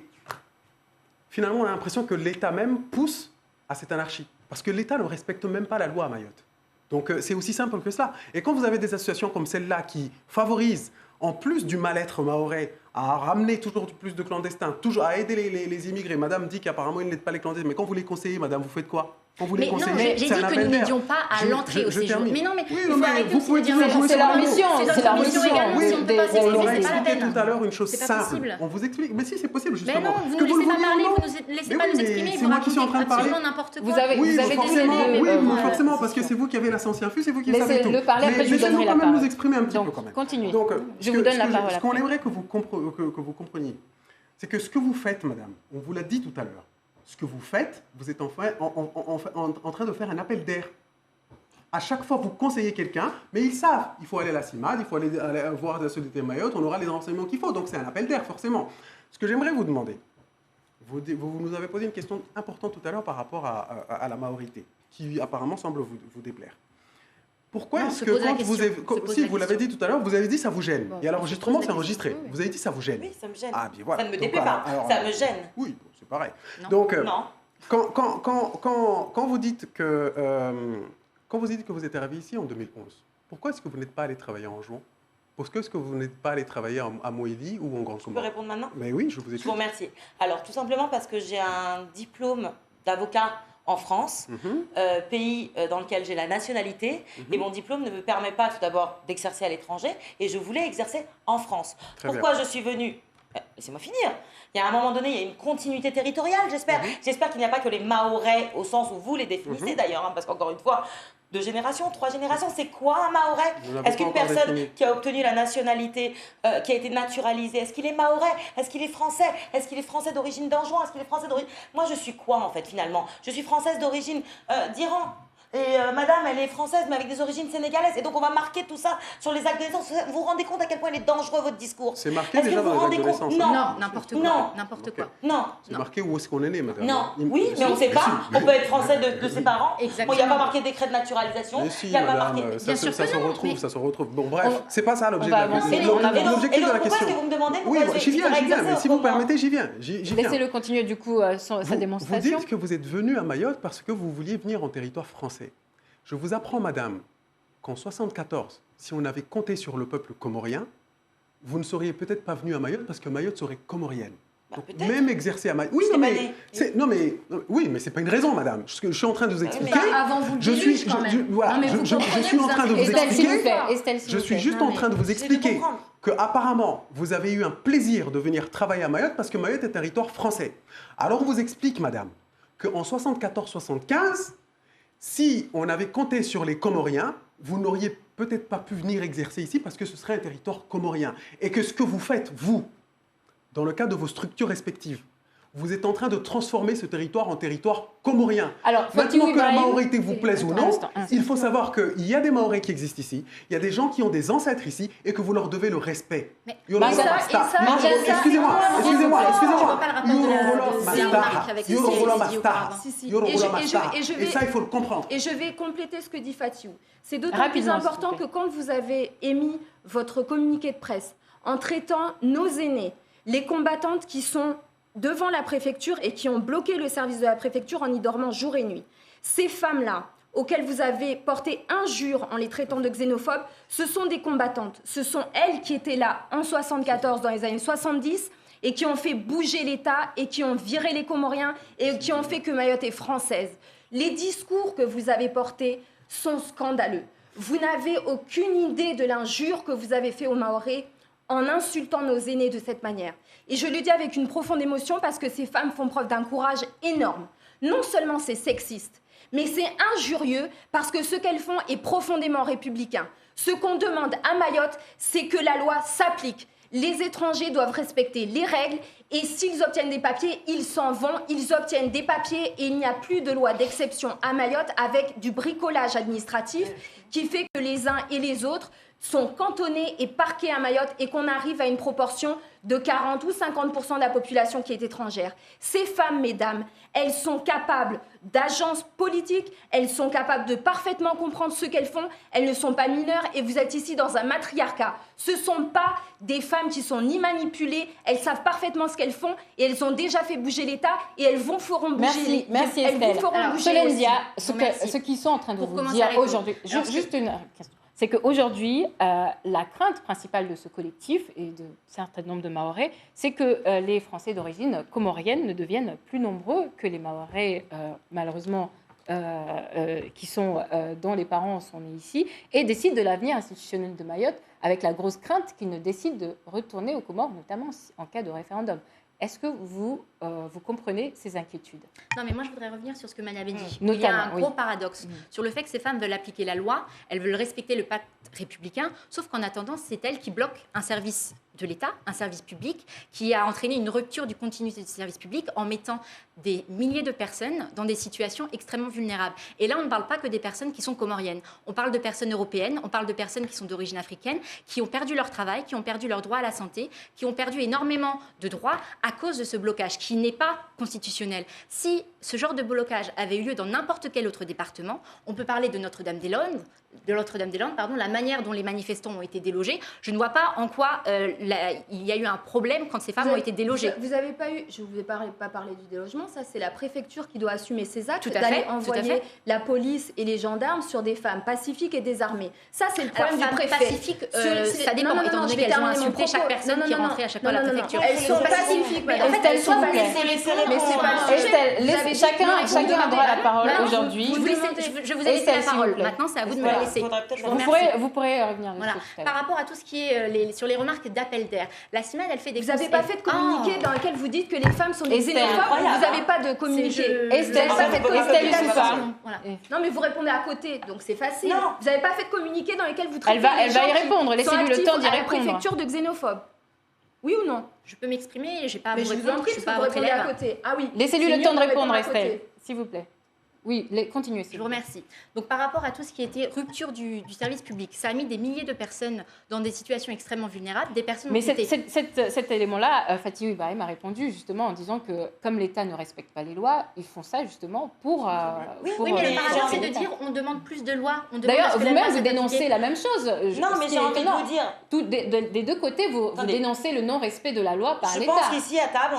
finalement, on a l'impression que l'État même pousse à cette anarchie. Parce que l'État ne respecte même pas la loi à Mayotte. Donc, c'est aussi simple que cela. Et quand vous avez des associations comme celle-là qui favorisent, en plus du mal-être mahorais, à ramener toujours plus de clandestins, toujours à aider les immigrés. Madame dit qu'apparemment, ils n'aident pas les clandestins. Mais quand vous les conseillez, madame, vous faites quoi? Quand vous les Mais non, conseillez, j'ai c'est dit un que appel nous d'air. n'aidions pas à l'entrée au séjour. termine. Mais non, mais Oui, il non, faut mais arrêter vous aussi pouvez de dire toujours ça. jouer C'est sur leur la mission, C'est c'est leur notre mission mission. également. Oui, Si on ne peut pas des- s'exprimer, on leur a c'est pas la expliqué peine. tout à l'heure une chose C'est pas simple. possible. On vous explique. Mais si, c'est possible, Mais justement. non, vous Que ne nous laissez le pas vouliez ou parler, non. vous ne nous laissez Mais pas oui, nous mais exprimer, c'est vous moi qui suis en racontez train de parler. absolument n'importe quoi. Vous avez Oui, déjà forcément, donné oui, le- forcément, parce que c'est vous qui avez la science infuse, c'est vous qui savez tout. Laissez-le parler, après je vous donnerai la quand même parole. nous exprimer un petit Donc, peu quand même. continuez. Donc, Je vous donne la parole Ce qu'on après. aimerait que vous compreniez, c'est que ce que vous faites, madame, on vous l'a dit tout à l'heure, ce que vous faites, vous êtes en train de faire un appel d'air. À chaque fois, vous conseillez quelqu'un, mais ils savent. Il faut aller à la CIMAD, il faut aller voir la Solidarité Mayotte, on aura les renseignements qu'il faut. Donc, c'est un appel d'air, forcément. Ce que j'aimerais vous demander, vous nous avez posé une question importante tout à l'heure par rapport à la maorité, qui apparemment semble vous déplaire. Pourquoi Non, est-ce se que pose la quand question, vous avez... se pose Si, la vous l'avez question. dit tout à l'heure, vous avez dit ça vous gêne. Bon, Et à l'enregistrement, se pose c'est la enregistré. question, oui. Vous avez dit ça vous gêne. Oui, ça me gêne. Ah, bien voilà. Ça ne me Donc, déplaît pas, alors, ça me gêne. Oui, bon, c'est pareil. Non. Donc, Non. quand vous dites que vous êtes arrivé ici en 2011, pourquoi est-ce que vous n'êtes pas allé travailler en juin? Pourquoi est-ce que vous n'êtes pas allé travailler à Moélie ou en Grand Je peux Soudan? répondre maintenant? Mais oui, je vous Je vous écoute. remercie. Alors, tout simplement parce que j'ai un diplôme d'avocat en France, pays dans lequel j'ai la nationalité, et mon diplôme ne me permet pas tout d'abord d'exercer à l'étranger, et je voulais exercer en France. Très Pourquoi je suis venue? Laissez-moi finir. Il y a un moment donné, il y a une continuité territoriale, j'espère. J'espère qu'il n'y a pas que les Mahorais, au sens où vous les définissez d'ailleurs, hein, parce qu'encore une fois, 2 générations, 3 générations, c'est quoi un Mahorais? Vous l'avez Est-ce pas qu'une encore personne défini. qui a obtenu la nationalité, qui a été naturalisée, est-ce qu'il est Mahorais? Est-ce qu'il est français? Est-ce qu'il est français d'origine d'Anjouan? Est-ce qu'il est français d'origine... Moi, je suis quoi en fait finalement? Je suis française d'origine d'Iran. Et madame, elle est française, mais avec des origines sénégalaises. Et donc, on va marquer tout ça sur les actes de naissance. Vous vous rendez compte à quel point il est dangereux, votre discours? C'est marqué Est-ce que déjà vous dans vous les actes rendez de compte? naissance. Non. Non, n'importe quoi. Non. N'importe Ok. quoi. Non. C'est marqué où est-ce qu'on est né, madame? Non, oui, Si, mais on ne sait mais pas. si. On peut être français de ses parents. Exactement. Bon, il n'y a pas marqué décret de naturalisation. Mais si, Il n'y a pas madame, marqué... ça Bien se sûr que non, retrouve, mais- ça se retrouve. Bon, bref, c'est pas ça l'objet de va la avancer. question. On avance. L'objectif de la pourquoi question. est-ce que vous me demandez Oui, pourquoi j'y viens, mais exercer si vous autrement? permettez, j'y viens. Laissez-le continuer du coup sa Vous démonstration. dites que vous êtes venu à Mayotte parce que vous vouliez venir en territoire français. Je vous apprends, madame, qu'en 1974, si on avait compté sur le peuple comorien, vous ne seriez peut-être pas venu à Mayotte parce que Mayotte serait comorienne. Donc, même exercer à Mayotte. Oui, oui, mais c'est pas une raison, madame. Ce que je suis en train de vous expliquer. Avant vous, je suis en train de vous expliquer. Je suis juste en train de vous expliquer que apparemment vous avez eu un plaisir de venir travailler à Mayotte parce que Mayotte est territoire français. Alors on vous explique, madame, qu'en 74-75, si on avait compté sur les Comoriens, vous n'auriez peut-être pas pu venir exercer ici parce que ce serait un territoire comorien. Et que ce que vous faites, vous, dans le cadre de vos structures respectives, vous êtes en train de transformer ce territoire en territoire comorien. Alors, maintenant que la maorité vous plaise ou non, il faut savoir qu'il y a des Mahorais qui existent ici, il y a des gens qui ont des ancêtres ici et que vous leur devez le respect. Excusez-moi. Et ça, il faut le comprendre. Et je vais compléter ce que dit Fatiou. C'est d'autant plus important que quand vous avez émis votre communiqué de presse en traitant nos aînés, les combattantes qui sont devant la préfecture et qui ont bloqué le service de la préfecture en y dormant jour et nuit. Ces femmes-là, auxquelles vous avez porté injure en les traitant de xénophobes, ce sont des combattantes. Ce sont elles qui étaient là en 74, dans les années 70, et qui ont fait bouger l'État, et qui ont viré les Comoriens, et qui ont fait que Mayotte est française. Les discours que vous avez portés sont scandaleux. Vous n'avez aucune idée de l'injure que vous avez fait aux Mahorais en insultant nos aînés de cette manière. Et je le dis avec une profonde émotion parce que ces femmes font preuve d'un courage énorme. Non seulement c'est sexiste, mais c'est injurieux parce que ce qu'elles font est profondément républicain. Ce qu'on demande à Mayotte, c'est que la loi s'applique. Les étrangers doivent respecter les règles et s'ils obtiennent des papiers, ils s'en vont, ils obtiennent des papiers et il n'y a plus de loi d'exception à Mayotte avec du bricolage administratif qui fait que les uns et les autres sont cantonnés et parqués à Mayotte et qu'on arrive à une proportion de 40 ou 50% de la population qui est étrangère. Ces femmes, mesdames, elles sont capables d'agences politiques, elles sont capables de parfaitement comprendre ce qu'elles font, elles ne sont pas mineures et vous êtes ici dans un matriarcat. Ce ne sont pas des femmes qui sont ni manipulées, elles savent parfaitement ce qu'elles font et elles ont déjà fait bouger l'État et elles feront bouger Merci Estelle. Ce qu'ils sont en train de vous dire aujourd'hui, juste une question. C'est qu'aujourd'hui, la crainte principale de ce collectif et de certain nombre de Mahorais, c'est que les Français d'origine comorienne ne deviennent plus nombreux que les Mahorais, malheureusement, dont les parents sont nés ici, et décident de l'avenir institutionnel de Mayotte, avec la grosse crainte qu'ils ne décident de retourner aux Comores, notamment en cas de référendum. Est-ce que vous comprenez ces inquiétudes? Non, mais moi, je voudrais revenir sur ce que Mani avait dit. Il y a un gros paradoxe sur le fait que ces femmes veulent appliquer la loi, elles veulent respecter le pacte républicain, sauf qu'en attendant, c'est elles qui bloquent un service de l'État, un service public, qui a entraîné une rupture du continuité du service public en mettant des milliers de personnes dans des situations extrêmement vulnérables. Et là, on ne parle pas que des personnes qui sont comoriennes. On parle de personnes européennes, on parle de personnes qui sont d'origine africaine, qui ont perdu leur travail, qui ont perdu leur droit à la santé, qui ont perdu énormément de droits à cause de ce blocage qui n'est pas constitutionnel. Si ce genre de blocage avait eu lieu dans n'importe quel autre département, on peut parler de Notre-Dame-des-Landes, la manière dont les manifestants ont été délogés. Je ne vois pas en quoi il y a eu un problème quand ces femmes ont été délogées. Vous n'avez pas eu, je ne vous ai pas parlé du délogement, ça c'est la préfecture qui doit assumer ses actes, d'aller envoyer la police et les gendarmes sur des femmes pacifiques et désarmées. Ça c'est le problème du préfet. Pacifique, ça dépend, étant donné qu'elles ont insulté chaque personne qui est rentrée à chaque fois à la préfecture. Elles sont pacifiques, mais en fait elles sont Estelle, chacun a droit à la parole aujourd'hui. Je vous ai laissé la parole, maintenant c'est à vous de me la laisser. Vous pourrez revenir. Voilà. Par rapport à tout ce qui est sur les remarques d'appel d'air, la CIMAD, elle fait des... Vous n'avez pas fait de communiqué dans lequel vous dites que les femmes sont des xénophobes. Vous n'avez pas de communiqué. Estelle Youssoufa. Non, mais vous répondez à côté, donc c'est facile. Vous n'avez pas fait de communiqué dans lequel vous traitez Elle va y répondre. Laissez-lui le temps d'y répondre. La préfecture de xénophobes. Oui ou non? Je peux m'exprimer, je n'ai pas à vous répondre, je ne suis pas votre élève. à côté. Ah oui. Laissez-lui le temps de répondre, Estelle, s'il vous plaît. Oui, continuez. Je vous remercie. Donc, par rapport à tout ce qui était rupture du service public, ça a mis des milliers de personnes dans des situations extrêmement vulnérables. Des personnes. Mais cet élément-là, Fatiou Ibrahim a répondu justement en disant que comme l'État ne respecte pas les lois, ils font ça justement pour. Oui, mais le paradoxe, c'est de dire on demande plus de lois. D'ailleurs, vous-même, vous dénoncez la même chose. Non, mais j'ai envie de vous dire. Des deux côtés, vous dénoncez le non-respect de la loi par l'État. Je pense qu'ici, à table,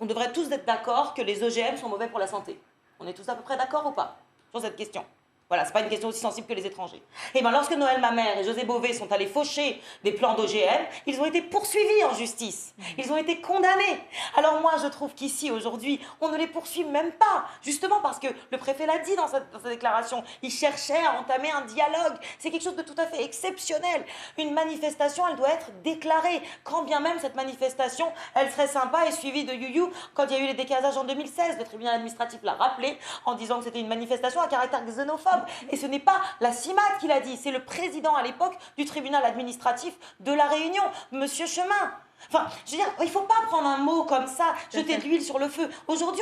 on devrait tous être d'accord que les OGM sont mauvais pour la santé. On est tous à peu près d'accord ou pas sur cette question? Voilà, c'est pas une question aussi sensible que les étrangers. Et bien, lorsque Noël Mamère et José Bové sont allés faucher des plans d'OGM, ils ont été poursuivis en justice. Ils ont été condamnés. Alors moi, je trouve qu'ici, aujourd'hui, on ne les poursuit même pas. Justement parce que le préfet l'a dit dans sa déclaration. Il cherchait à entamer un dialogue. C'est quelque chose de tout à fait exceptionnel. Une manifestation, elle doit être déclarée. Quand bien même cette manifestation, elle serait sympa et suivie de you-you. Quand il y a eu les décasages en 2016, le tribunal administratif l'a rappelé en disant que c'était une manifestation à caractère xénophobe. Et ce n'est pas la CIMAD qui l'a dit, c'est le président à l'époque du tribunal administratif de La Réunion, Monsieur Chemin. Enfin, je veux dire, il ne faut pas prendre un mot comme ça, jeter de l'huile sur le feu. Aujourd'hui,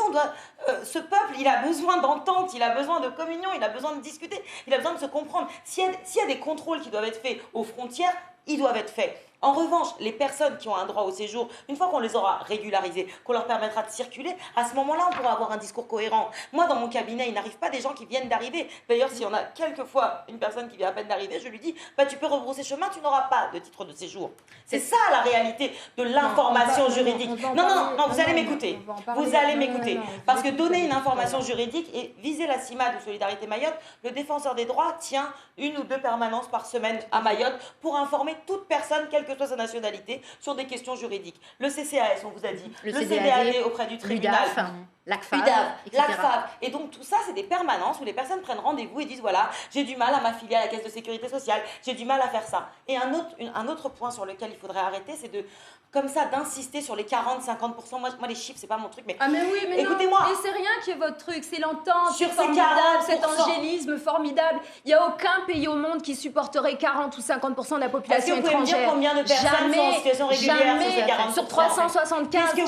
ce peuple, il a besoin d'entente, il a besoin de communion, il a besoin de discuter, il a besoin de se comprendre. S'il y a des contrôles qui doivent être faits aux frontières, ils doivent être faits. En revanche, les personnes qui ont un droit au séjour, une fois qu'on les aura régularisées, qu'on leur permettra de circuler, à ce moment-là, on pourra avoir un discours cohérent. Moi, dans mon cabinet, il n'arrive pas des gens qui viennent d'arriver. D'ailleurs, s'il y en a quelquefois une personne qui vient à peine d'arriver, je lui dis tu peux rebrousser chemin, tu n'auras pas de titre de séjour. C'est ça la réalité de l'information juridique. Non, vous allez m'écouter. Vous allez m'écouter. Parce que donner une information juridique et viser la CIMAD ou Solidarité Mayotte, le défenseur des droits tient 1 ou 2 permanences par semaine à Mayotte pour informer toute personne, quelle que soit sa nationalité, sur des questions juridiques. Le CCAS, on vous a dit, le CDAD auprès du tribunal, l'ACFAV. Et donc tout ça, c'est des permanences où les personnes prennent rendez-vous et disent voilà, j'ai du mal à m'affilier à la caisse de sécurité sociale, j'ai du mal à faire ça. Et un autre point sur lequel il faudrait arrêter, c'est d'insister sur les 40-50%. Moi, les chiffres, c'est pas mon truc, mais... Ah mais oui, mais écoutez-moi. Et c'est rien qui est votre truc, c'est l'entente, sur c'est ces formidable, 40%. cet angélisme formidable. Il n'y a aucun pays au monde qui supporterait 40 ou 50% de la population étrangère. Est-ce que vous pouvez me dire combien de personnes sont en situation régulière sur ces 40%? Sur 375 km²,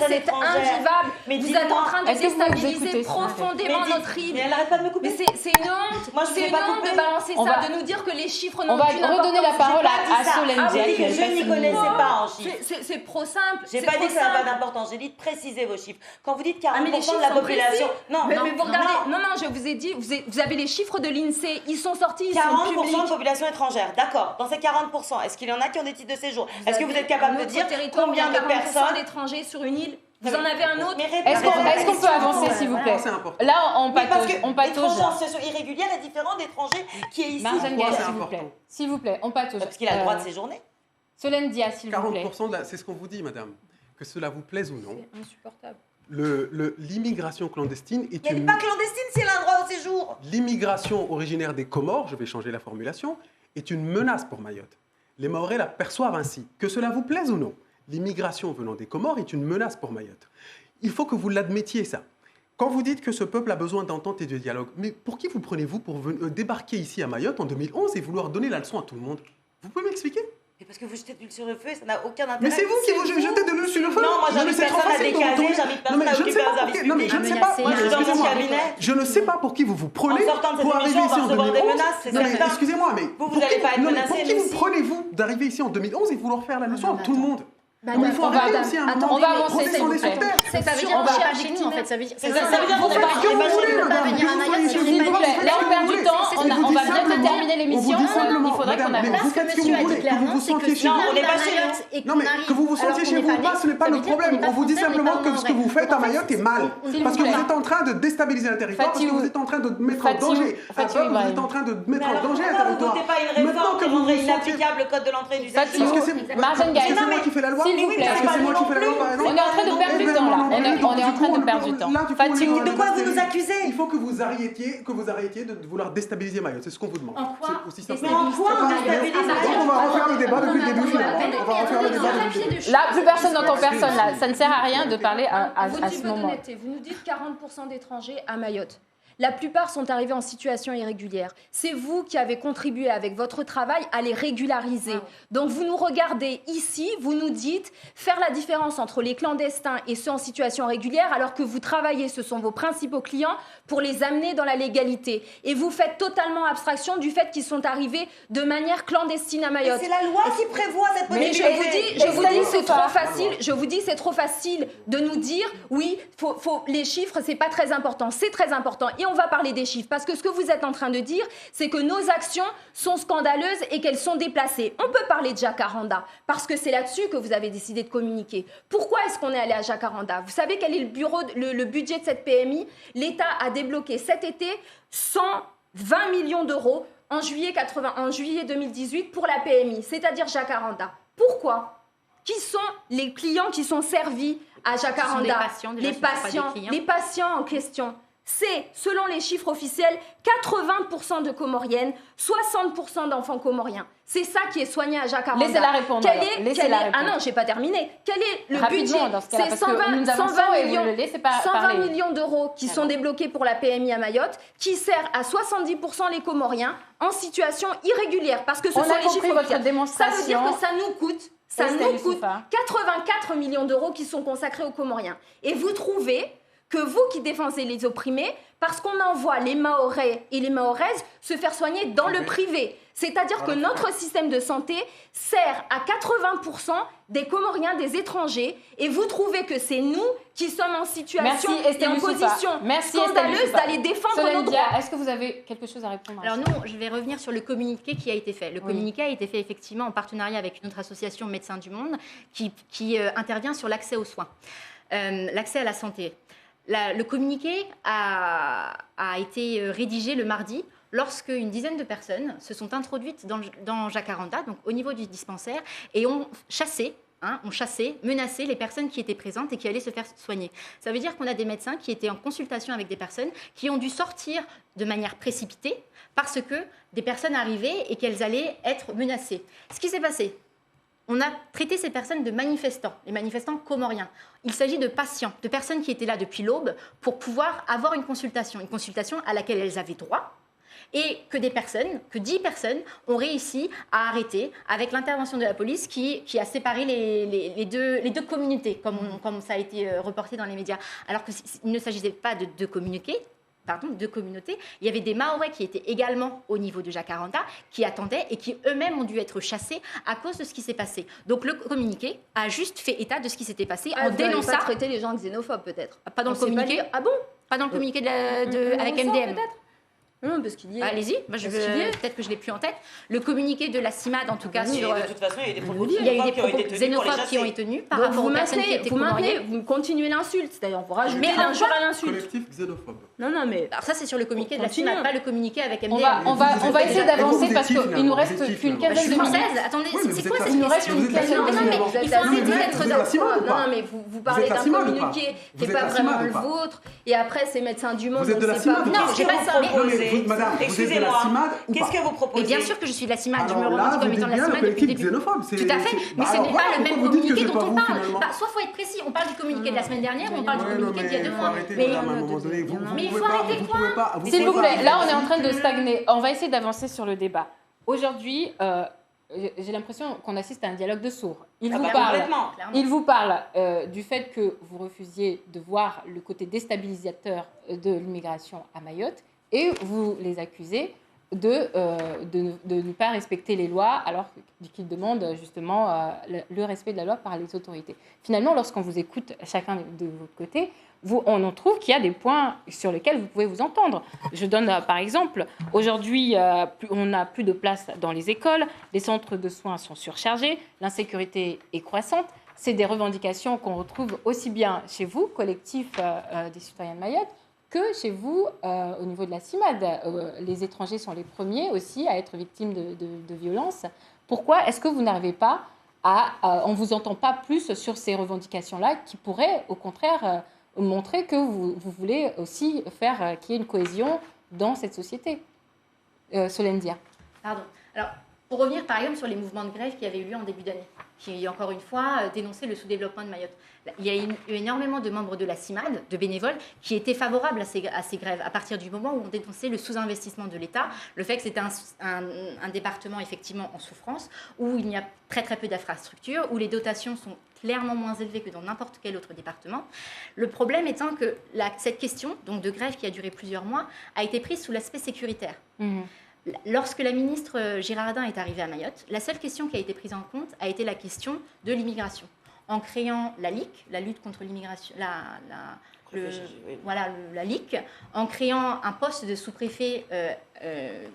c'est invivable. Mais vous êtes en train de déstabiliser profondément notre île. Mais elle n'arrête pas de me couper. Mais c'est une honte. Moi, c'est une honte de balancer ça, de nous dire que les chiffres n'ont aucune importance. On va redonner la parole à Solène Diaz. Je n'y connaissais pas en chiffres. C'est trop simple. J'ai pas dit que ça n'a pas d'importance. J'ai dit de préciser vos chiffres. Quand vous dites 40% de la population... Mais vous regardez... Non, je vous ai dit, vous avez les chiffres de l'INSEE. Ils sont sortis, ils sont publics. 40% de population étrangère. D'accord. Dans ces 40%, est-ce qu'il y en a qui ont des titres de séjour? Est-ce que vous êtes capable de dire combien de personnes d'étrangers sur une île? Vous en avez un autre? Est-ce qu'on peut avancer, s'il vous plaît? Là, on patauge. L'étranger en situation irrégulière est différent d'étranger qui est ici. Marjane Gaye, s'il vous plaît, on patauge. Parce qu'il a le droit de séjourner. Solène Diaz, s'il vous plaît. 40%, c'est ce qu'on vous dit, madame. Que cela vous plaise ou non. C'est insupportable. L'immigration clandestine est Elle n'est pas clandestine si elle a un droit au séjour. L'immigration originaire des Comores, je vais changer la formulation, est une menace pour Mayotte. Les Mahorais la perçoivent ainsi. Que cela vous plaise ou non, l'immigration venant des Comores est une menace pour Mayotte. Il faut que vous l'admettiez, ça. Quand vous dites que ce peuple a besoin d'entente et de dialogue, mais pour qui vous prenez-vous pour débarquer ici à Mayotte en 2011 et vouloir donner la leçon à tout le monde? Vous pouvez m'expliquer? Et parce que vous jetez de l'huile sur le feu, ça n'a aucun intérêt. Mais c'est vous qui vous jetez de l'huile sur le feu. Non, moi j'invite personne à décaler, j'invite personne à occuper un service public. Non mais je ne sais pas. Moi je suis dans mon cabinet. Je ne sais pas pour qui vous prenez pour arriver ici en 2011. Non mais excusez-moi, mais vous n'allez pas être menacé. Pour qui vous prenez-vous d'arriver ici en 2011 et vouloir faire la leçon à tout le monde? Il faut arrêter aussi un moment. On va avancer, s'il vous plaît. Ça veut dire qu'on pas chez nous, en fait. Ça veut dire qu'on ne pas venir à Mayotte si on n'est pas chez nous. Là, on perd du temps. On va bientôt terminer l'émission. Il faudrait qu'on avance. Là, ce que monsieur a dit clairement, c'est que si on est à Mayotte et qu'on arrive... Que vous vous sentiez chez vous ou pas, ce n'est pas le problème. On vous dit simplement que ce que vous faites à Mayotte est mal. Parce que vous êtes en train de déstabiliser un territoire, parce que vous êtes en train de mettre en danger un peuple, vous êtes en train de mettre en danger un territoire. Vous ne votez pas une réforme qui rendrait inapplicable le code de l'entrée et du séjour. Marjane Gaye, c'est moi qui fais la loi. s'il vous plaît. On est en train de perdre du temps là. On est en train de perdre du temps. Fatigue, de quoi vous nous accusez? Il faut que vous arrêtiez de vouloir déstabiliser Mayotte. C'est ce qu'on vous demande. En quoi? C'est aussi simple. Mais en quoi on déstabilise Mayotte? On va refaire le débat depuis le début finalement. On va refaire le débat depuis le début. Là, plus personne n'entend personne là. Ça ne sert à rien de parler à ce moment. Vous nous dites 40% d'étrangers à Mayotte. La plupart sont arrivés en situation irrégulière. C'est vous qui avez contribué avec votre travail à les régulariser. Donc vous nous regardez ici, vous nous dites faire la différence entre les clandestins et ceux en situation régulière alors que vous travaillez, ce sont vos principaux clients, pour les amener dans la légalité. Et vous faites totalement abstraction du fait qu'ils sont arrivés de manière clandestine à Mayotte. C'est la loi qui prévoit cette possibilité. Mais je vous dis, c'est trop facile. Je vous dis, c'est trop facile de nous dire, oui, les chiffres, c'est pas très important. C'est très important. Et on va parler des chiffres, parce que ce que vous êtes en train de dire, c'est que nos actions sont scandaleuses et qu'elles sont déplacées. On peut parler de Jacaranda, parce que c'est là-dessus que vous avez décidé de communiquer. Pourquoi est-ce qu'on est allé à Jacaranda? Vous savez quel est le budget de cette PMI? L'État a débloqué cet été 100 20 millions d'euros en juillet 2018 pour la PMI, c'est-à-dire Jacaranda. Pourquoi ? Qui sont les clients qui sont servis à Jacaranda ? Les patients en question. C'est, selon les chiffres officiels, 80% de Comoriennes, 60% d'enfants comoriens. C'est ça qui est soigné à Jacaranda. Laissez-la répondre. Ah non, je n'ai pas terminé. Quel est le budget ? Dans ce cas-là, C'est parce que nous avançons et vous le laissez pas 120 parler. millions d'euros qui sont débloqués pour la PMI à Mayotte, qui sert à 70% les Comoriens en situation irrégulière. Parce que ce sont les chiffres officiels. Ça veut dire que ça nous coûte 84 millions d'euros qui sont consacrés aux Comoriens. Et vous trouvez que vous qui défendez les opprimés, parce qu'on envoie les Mahorais et les Mahoraises se faire soigner dans le privé. C'est-à-dire que notre système de santé sert à 80% des Comoriens, des étrangers, et vous trouvez que c'est nous qui sommes en situation et en position scandaleuse d'aller défendre nos droits. Est-ce que vous avez quelque chose à répondre ? Alors nous, je vais revenir sur le communiqué qui a été fait. Le communiqué a été fait effectivement en partenariat avec une autre association Médecins du Monde qui intervient sur l'accès aux soins, l'accès à la santé. Le communiqué a été rédigé le mardi lorsque une dizaine de personnes se sont introduites dans Jacaranda, donc au niveau du dispensaire, et ont chassé, menacé les personnes qui étaient présentes et qui allaient se faire soigner. Ça veut dire qu'on a des médecins qui étaient en consultation avec des personnes qui ont dû sortir de manière précipitée parce que des personnes arrivaient et qu'elles allaient être menacées. Ce qui s'est passé, on a traité ces personnes de manifestants, les manifestants comoriens. Il s'agit de patients, de personnes qui étaient là depuis l'aube pour pouvoir avoir une consultation à laquelle elles avaient droit, et que 10 personnes ont réussi à arrêter avec l'intervention de la police qui a séparé les deux communautés, comme ça a été reporté dans les médias. Alors qu'il ne s'agissait pas de deux communautés. Il y avait des Mahorais qui étaient également au niveau de Jacaranda, qui attendaient et qui eux-mêmes ont dû être chassés à cause de ce qui s'est passé. Donc le communiqué a juste fait état de ce qui s'était passé en dénonçant. Pas traiter les gens xénophobes peut-être. Pas dans le communiqué. Ah bon ? Pas dans le communiqué avec MDM. Peut-être. Non, parce qu'il y est. Allez-y, peut-être que je ne l'ai plus en tête. Le communiqué de la CIMAD, en tout cas, sur. De toute façon, il y a des propos xénophobes qui ont été tenus par rapport aux personnes qui étaient comoriennes. Vous continuez l'insulte, c'est-à-dire vous rajoutez l'injure à l'insulte. Collectif xénophobe. Non, mais. Alors ça, c'est sur le communiqué de la CIMAD, pas le communiqué avec MDM. On va essayer d'avancer parce qu'il nous reste qu'une quinzaine de minutes. Attendez, c'est quoi Il nous reste une quinzaine de minutes. Il faut arrêter d'être d'accord. Non, mais vous parlez d'un communiqué qui n'est pas vraiment le vôtre, et après, c'est Médecins du Monde. Vous êtes de la CIMAD ou pas ? Non, j'ai pas ça. Madame, vous êtes de la CIMAD ou pas ? Qu'est-ce que vous proposez ? Et bien sûr que je suis de la CIMAD, je me revendique comme étant de la CIMAD depuis le début. Xénophobe, tout à fait, mais ce n'est pas le même communiqué dont on parle. Soit il faut être précis, on parle du communiqué de la semaine dernière ou on parle du communiqué d'il y a 2 mois. Mais il faut arrêter quoi ? S'il vous plaît, là on est en train de stagner. On va essayer d'avancer sur le débat. Aujourd'hui, j'ai l'impression qu'on assiste à un dialogue de sourds. Il vous parle du fait que vous refusiez de voir le côté déstabilisateur de l'immigration à Mayotte et vous les accusez de ne pas respecter les lois alors qu'ils demandent justement le respect de la loi par les autorités. Finalement, lorsqu'on vous écoute chacun de votre côté, on en trouve qu'il y a des points sur lesquels vous pouvez vous entendre. Je donne par exemple, aujourd'hui, on n'a plus de place dans les écoles, les centres de soins sont surchargés, l'insécurité est croissante. C'est des revendications qu'on retrouve aussi bien chez vous, collectif des citoyens de Mayotte, que chez vous, au niveau de la CIMAD. Les étrangers sont les premiers aussi à être victimes de violences. Pourquoi est-ce que vous n'arrivez pas on ne vous entend pas plus sur ces revendications-là qui pourraient, au contraire, montrer que vous voulez aussi faire qu'il y ait une cohésion dans cette société. Solène Dia. Pardon. Alors, pour revenir par exemple sur les mouvements de grève qui avaient eu lieu en début d'année, qui, encore une fois, dénonçaient le sous-développement de Mayotte. Il y a eu énormément de membres de la CIMAD, de bénévoles, qui étaient favorables à ces grèves, à partir du moment où on dénonçait le sous-investissement de l'État, le fait que c'était un département effectivement en souffrance, où il y a très très peu d'infrastructures, où les dotations sont clairement moins élevées que dans n'importe quel autre département. Le problème étant que cette question donc de grève qui a duré plusieurs mois a été prise sous l'aspect sécuritaire. Lorsque la ministre Girardin est arrivée à Mayotte, la seule question qui a été prise en compte a été la question de l'immigration. En créant la LIC, la lutte contre l'immigration, la LIC, en créant un poste de sous-préfet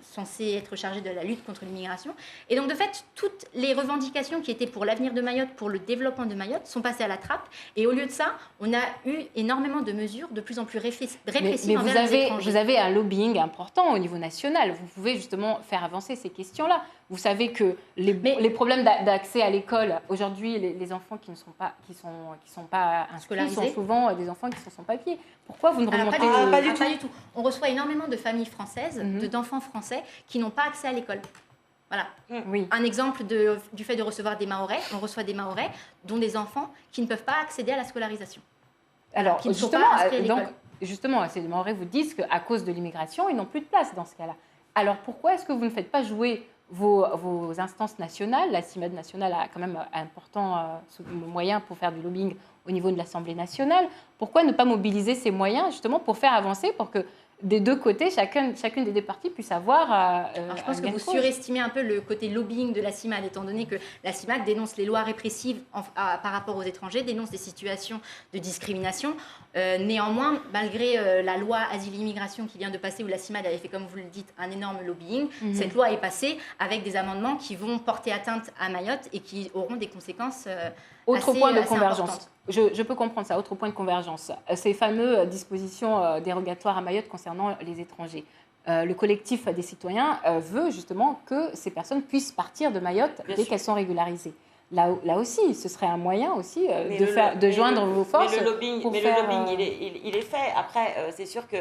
censé être chargé de la lutte contre l'immigration. Et donc, de fait, toutes les revendications qui étaient pour l'avenir de Mayotte, pour le développement de Mayotte, sont passées à la trappe. Et au lieu de ça, on a eu énormément de mesures de plus en plus répressives mais envers les étrangers. Vous avez un lobbying important au niveau national. Vous pouvez justement faire avancer ces questions-là. Vous savez que les problèmes d'accès à l'école, aujourd'hui, les enfants qui ne sont pas, qui sont pas inscrits sont souvent des enfants qui sont sans papier. Pourquoi vous ne remontez pas du tout. On reçoit énormément de familles françaises, d'enfants français qui n'ont pas accès à l'école. Voilà. Oui. Un exemple du fait de recevoir des Mahorais. On reçoit des Mahorais dont des enfants qui ne peuvent pas accéder à la scolarisation. Alors, justement, ces Mahorais vous disent qu'à cause de l'immigration, ils n'ont plus de place dans ce cas-là. Alors, pourquoi est-ce que vous ne faites pas jouer vos instances nationales? La CIMAD nationale a quand même un important moyen pour faire du lobbying au niveau de l'Assemblée nationale. Pourquoi ne pas mobiliser ces moyens justement pour faire avancer, pour que des deux côtés, chacune des deux parties puisse avoir Alors, je pense que vous surestimez un peu le côté lobbying de la CIMAD, étant donné que la CIMAD dénonce les lois répressives par rapport aux étrangers, dénonce des situations de discrimination. Néanmoins, malgré la loi Asile-Immigration qui vient de passer, où la CIMAD avait fait, comme vous le dites, un énorme lobbying, cette loi est passée avec des amendements qui vont porter atteinte à Mayotte et qui auront des conséquences Autre point de convergence. importantes. Je peux comprendre ça, autre point de convergence. Ces fameuses dispositions dérogatoires à Mayotte concernant les étrangers. Le collectif des citoyens veut justement que ces personnes puissent partir de Mayotte dès qu'elles sont régularisées. Là aussi, ce serait un moyen aussi de joindre vos forces. Mais le lobbying, il est fait. Après, c'est sûr que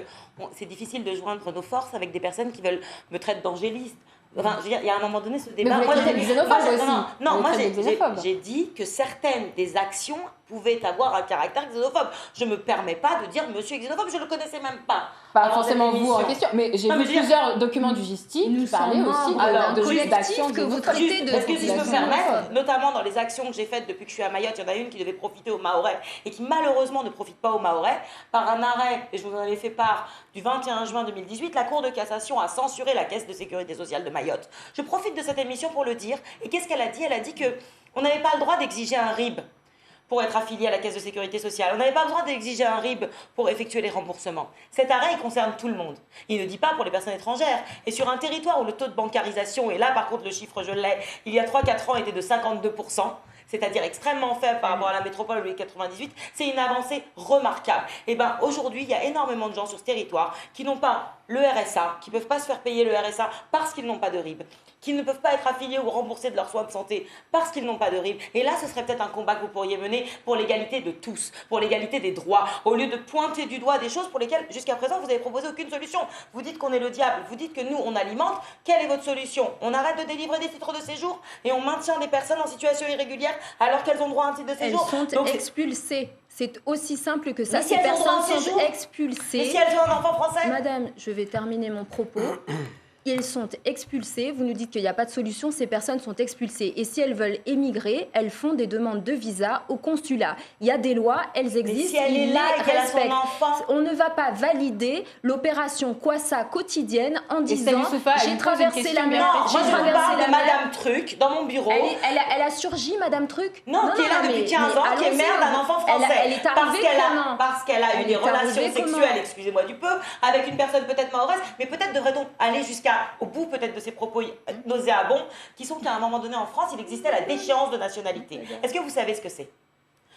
c'est difficile de joindre nos forces avec des personnes qui veulent me traiter d'angéliste. Enfin, je veux dire, il y a un moment donné ce débat. Mais moi, j'ai dit que certaines des actions pouvaient avoir un caractère xénophobe. Je ne me permets pas de dire monsieur est xénophobe, je ne le connaissais même pas. Pas forcément vous en question, mais j'ai vu plusieurs documents du GISTI qui parlaient aussi d'actions que vous traitez de. Est-ce que si je me permets, notamment dans les actions que j'ai faites depuis que je suis à Mayotte, il y en a une qui devait profiter aux Mahorais et qui malheureusement ne profite pas aux Mahorais, par un arrêt, et je vous en avais fait part, du 21 juin 2018, la Cour de cassation a censuré la Caisse de sécurité sociale de Mayotte. Je profite de cette émission pour le dire. Et qu'est-ce qu'elle a dit? Elle a dit qu'on n'avait pas le droit d'exiger un RIB pour être affilié à la Caisse de sécurité sociale. On n'avait pas besoin d'exiger un RIB pour effectuer les remboursements. Cet arrêt, il concerne tout le monde. Il ne dit pas pour les personnes étrangères. Et sur un territoire où le taux de bancarisation, et là par contre le chiffre je l'ai, il y a 3-4 ans était de 52%, c'est-à-dire extrêmement faible par rapport à la métropole où il est 98, c'est une avancée remarquable. Et bien aujourd'hui, il y a énormément de gens sur ce territoire qui n'ont pas le RSA, qui ne peuvent pas se faire payer le RSA parce qu'ils n'ont pas de RIB, qui ne peuvent pas être affiliés ou remboursés de leurs soins de santé parce qu'ils n'ont pas de RIB. Et là, ce serait peut-être un combat que vous pourriez mener pour l'égalité de tous, pour l'égalité des droits, au lieu de pointer du doigt des choses pour lesquelles, jusqu'à présent, vous n'avez proposé aucune solution. Vous dites qu'on est le diable, vous dites que nous, on alimente. Quelle est votre solution? On arrête de délivrer des titres de séjour et on maintient des personnes en situation irrégulière alors qu'elles ont droit à un titre de séjour. Elles sont expulsées. C'est aussi simple que ça. Mais si Ces elles ont droit personnes au séjour, sont expulsées. Et si elles ont un enfant français? Madame, je vais terminer mon propos. Ils sont expulsés. Vous nous dites qu'il n'y a pas de solution. Ces personnes sont expulsées. Et si elles veulent émigrer, elles font des demandes de visa au consulat. Il y a des lois, elles existent. Mais si elle est là et qu'elle a son enfant. On ne va pas valider l'opération Kwassa quotidienne en disant j'ai traversé la mer. Non, moi je parle de Madame Truc dans mon bureau. Elle a surgi, Madame Truc? Non, qui est là depuis 15 ans, qui est mère d'un enfant français. Elle est arrivée comment? Parce qu'elle a eu des relations sexuelles, excusez-moi du peu, avec une personne peut-être mahoraise, mais peut-être devrait-on aller au bout peut-être de ces propos nauséabonds, qui sont qu'à un moment donné en France, il existait la déchéance de nationalité. Est-ce que vous savez ce que c'est?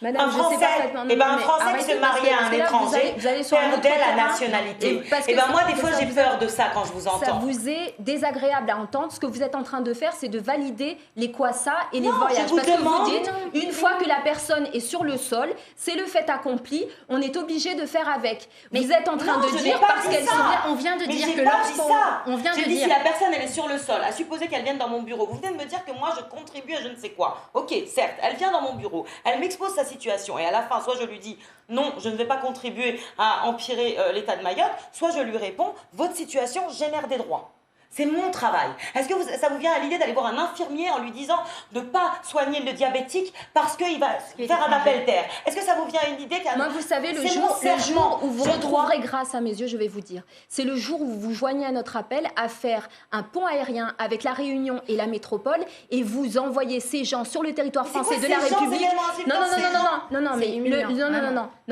Madame, un Français, un Français qui se mariait à un étranger perdait la nationalité. Et ben moi, des fois, j'ai peur de ça quand je vous entends. Ça vous est désagréable à entendre. Ce que vous êtes en train de faire, c'est de valider les Kwassa et les voyages. Parce que vous dites, une fois que la personne est sur le sol, c'est le fait accompli, on est obligé de faire avec. Mais vous êtes en train de dire parce qu'elles sont bien. On vient de dire que lorsqu'on vient de dire si la personne elle est sur le sol, à supposer qu'elle vienne dans mon bureau, vous venez de me dire que moi je contribue à je ne sais quoi. Ok, certes, elle vient dans mon bureau, elle m'expose sa situation et à la fin, soit je lui dis non, je ne vais pas contribuer à empirer l'état de Mayotte, soit je lui réponds votre situation génère des droits. C'est mon travail. Est-ce que ça vous vient à l'idée d'aller voir un infirmier en lui disant de ne pas soigner le diabétique parce qu'il va faire un appel d'air? Est-ce que ça vous vient à une idée Moi, vous savez, le jour où vous retrouverez grâce à mes yeux, je vais vous dire, c'est le jour où vous vous joignez à notre appel à faire un pont aérien avec la Réunion et la métropole et vous envoyez ces gens sur le territoire français de la République.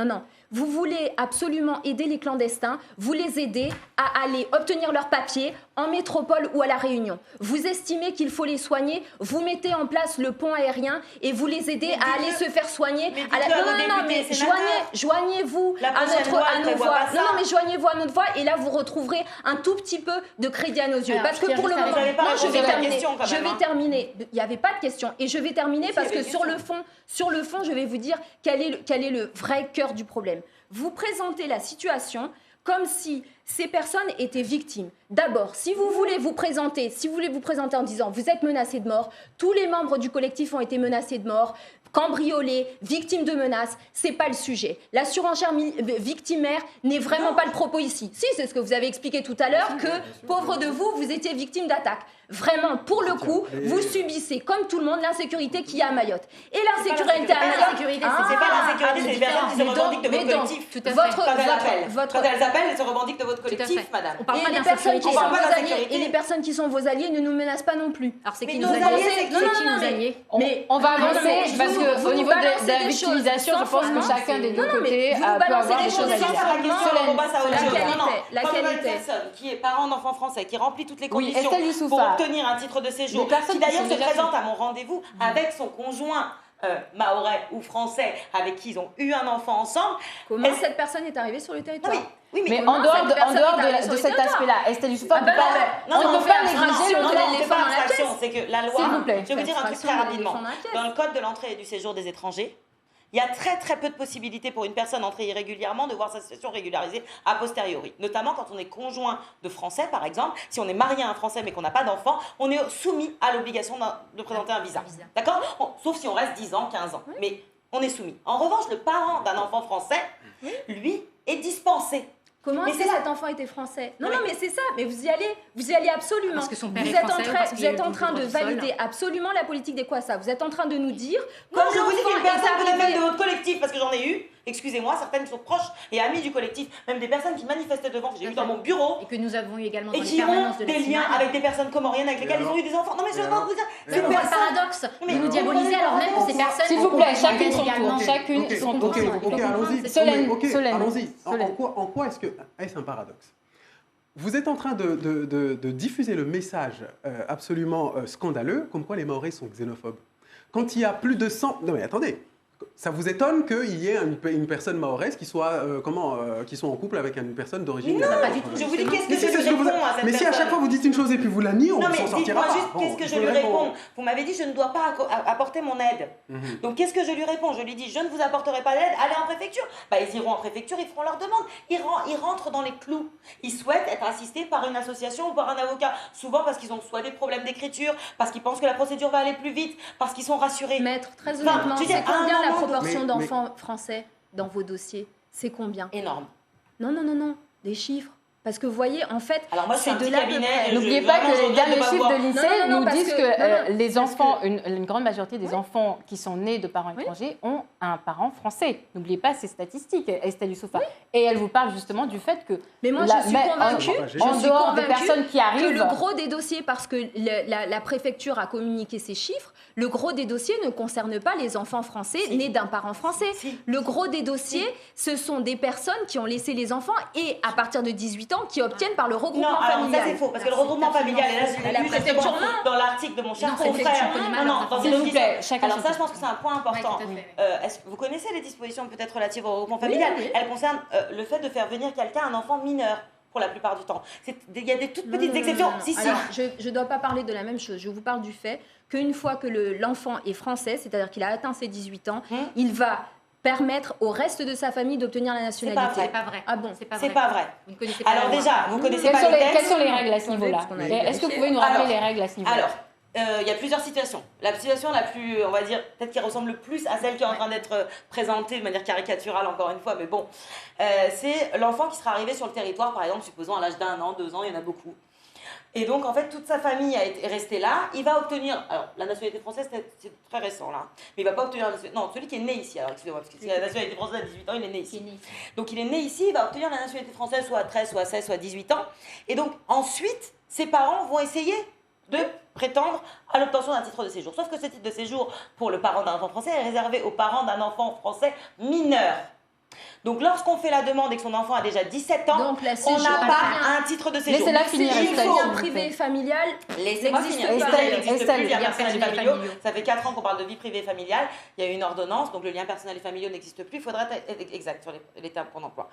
Non. vous voulez absolument aider les clandestins, vous les aidez à aller obtenir leurs papiers en métropole ou à La Réunion. Vous estimez qu'il faut les soigner, vous mettez en place le pont aérien et vous les aidez à aller se faire soigner. Mais joignez-vous à notre voix. Mais joignez-vous à notre voix et là vous retrouverez un tout petit peu de crédit à nos yeux. Parce que pour le moment, je vais terminer. Il n'y avait pas de question et je vais terminer parce que sur le fond, je vais vous dire quel est le vrai cœur du problème. Vous présentez la situation comme si ces personnes étaient victimes. D'abord, si vous voulez vous présenter en disant vous êtes menacés de mort, tous les membres du collectif ont été menacés de mort, cambriolés, victimes de menaces, c'est pas le sujet. La surenchère victimaire n'est vraiment pas le propos ici. Si, c'est ce que vous avez expliqué tout à l'heure, que pauvre de vous, vous étiez victime d'attaque. Vraiment, pour le coup, vous subissez, comme tout le monde, l'insécurité qu'il y a à Mayotte. Et l'insécurité à Mayotte... C'est pas l'insécurité, c'est les personnes qui se revendiquent de votre collectif. Quand elles appellent, elles se revendiquent de votre collectif, madame. On parle pas d'insécurité. Et les personnes qui sont vos alliés ne nous menacent pas non plus. Alors c'est qui nos alliés? On va avancer, parce qu'au niveau de la victimisation, je pense que chacun des deux côtés peut avoir des choses à dire. Laquelle était personne qui est parent d'enfants français, qui remplit toutes les conditions pour obtenir un titre de séjour, qui d'ailleurs se présente à mon rendez-vous avec son conjoint mahorais ou français avec qui ils ont eu un enfant ensemble. Comment cette personne est arrivée sur le territoire? Oui, mais en dehors de cet aspect-là, Estelle Youssoufa, on ne peut pas négliger c'est pas abstraction, c'est que la loi, s'il vous plaît, je vais vous dire un truc très rapidement. Dans le code de l'entrée et du séjour des étrangers, il y a très très peu de possibilités pour une personne entrée irrégulièrement de voir sa situation régularisée a posteriori. Notamment quand on est conjoint de Français, par exemple. Si on est marié à un Français mais qu'on n'a pas d'enfant, on est soumis à l'obligation de présenter un visa. D'accord ? Sauf si on reste 10 ans, 15 ans. Mais on est soumis. En revanche, le parent d'un enfant français, lui, est dispensé. Comment est-ce que cet enfant était français? Non, mais c'est ça, mais vous y allez absolument. Parce que son père vous êtes en train de valider absolument la politique des Kwassa. Vous êtes en train de nous dire... Non, je vous dis qu'une personne venait même de votre collectif, parce que j'en ai eu, excusez-moi, certaines qui sont proches et amies du collectif, même des personnes qui manifestaient devant, que j'ai eu dans mon bureau. Et que nous avons eu également dans et les qui permanences ont de la des liens CIMAD. avec des personnes comoriennes avec lesquelles ils ont eu des enfants. Non mais je vais pas vous dire, c'est le paradoxe. Vous nous diabolisez alors même que ces personnes... S'il vous plaît, chacune son tour. Chacune son tour. Ok, allons-y. Solène. Allons-y. En quoi est-ce un paradoxe? Vous êtes en train de diffuser le message absolument scandaleux, comme quoi les Mahorais sont xénophobes. Quand il y a plus de 100... Non mais attendez, ça vous étonne qu'il y ait une personne mahoraise qui soit en couple avec une personne d'origine... Non, pas du tout. Je vous dis qu'est-ce que je lui réponds à cette personne. Mais si à chaque fois vous dites une chose et puis vous la niez, on s'en sortira pas. Non mais dites-moi juste qu'est-ce que je lui réponds. Vous m'avez dit je ne dois pas apporter mon aide. Donc qu'est-ce que je lui réponds? Je lui dis je ne vous apporterai pas d'aide, allez en préfecture. Ils iront en préfecture, ils feront leur demande. Ils rentrent dans les clous. Ils souhaitent être assistés par une association ou par un avocat. Souvent parce qu'ils ont soit des problèmes d'écriture, parce qu'ils pensent que la procédure va aller plus vite, parce qu'ils sont rassurés. Maître, très honnêtement, c'est combien la proportion d'enfants français dans vos dossiers? C'est combien? Énorme. Non, des chiffres. Parce que vous voyez, en fait, c'est de là de près. N'oubliez pas que les derniers chiffres de l'INSEE nous disent que les enfants, une grande majorité des enfants qui sont nés de parents étrangers ont un parent français. N'oubliez pas ces statistiques, Estelle Youssoufa. Et elle vous parle justement du fait que... Mais moi, je suis convaincue, en dehors des personnes qui arrivent... que le gros des dossiers, parce que la préfecture a communiqué ces chiffres, le gros des dossiers ne concerne pas les enfants français nés d'un parent français. Le gros des dossiers, ce sont des personnes qui ont laissé les enfants et à partir de 18 ans, qui obtiennent par le regroupement familial. Non, ça c'est faux, parce que le regroupement familial, et là je l'ai vu justement dans l'article de mon cher confrère. Dans s'il vous plaît, chacun. Alors ça, je pense que c'est un point important. Vous connaissez les dispositions peut-être relatives au regroupement familial? Elles concernent le fait de faire venir quelqu'un, un enfant mineur. Pour la plupart du temps. Il y a des toutes petites exceptions. Alors, je ne dois pas parler de la même chose. Je vous parle du fait qu'une fois que l'enfant est français, c'est-à-dire qu'il a atteint ses 18 ans, il va permettre au reste de sa famille d'obtenir la nationalité. C'est pas vrai. Ah bon? C'est pas vrai. Vous ne connaissez pas Alors déjà, vous connaissez pas les textes. Quelles sont les règles à ce niveau-là? Est-ce que vous pouvez nous rappeler les règles à ce niveau-là? Alors, il y a plusieurs situations. La situation la plus, on va dire, peut-être qui ressemble le plus à celle qui est en train d'être présentée de manière caricaturale, encore une fois, mais bon, c'est l'enfant qui sera arrivé sur le territoire, par exemple, supposons à l'âge d'1 an, 2 ans, il y en a beaucoup. Et donc, en fait, toute sa famille est restée là. Il va obtenir... Alors, la nationalité française, c'est très récent, là. Mais il ne va pas obtenir la nationalité... Non, celui qui est né ici. Alors, excusez-moi, parce que si la nationalité française à 18 ans, il est né ici. Donc, il est né ici, il va obtenir la nationalité française soit à 13, soit à 16, soit à 18 ans. Et donc, ensuite, ses parents vont essayer de prétendre à l'obtention d'un titre de séjour. Sauf que ce titre de séjour, pour le parent d'un enfant français, est réservé aux parents d'un enfant français mineur. Donc, lorsqu'on fait la demande et que son enfant a déjà 17 ans, Donc, la on séjour, n'a pas pas un titre de séjour. Laissez-la finir, Le Estelle, lien s'il vous privé plaît. et familial Laissez-moi n'existe finir. pas. Estelle n'existe Estelle, plus, lien lien personnel et personnel et familiaux. familiaux. Ça fait 4 ans qu'on parle de vie privée et familiale. Il y a eu une ordonnance, donc le lien personnel et familiaux n'existe plus. Il faudra être exact sur les termes qu'on emploie.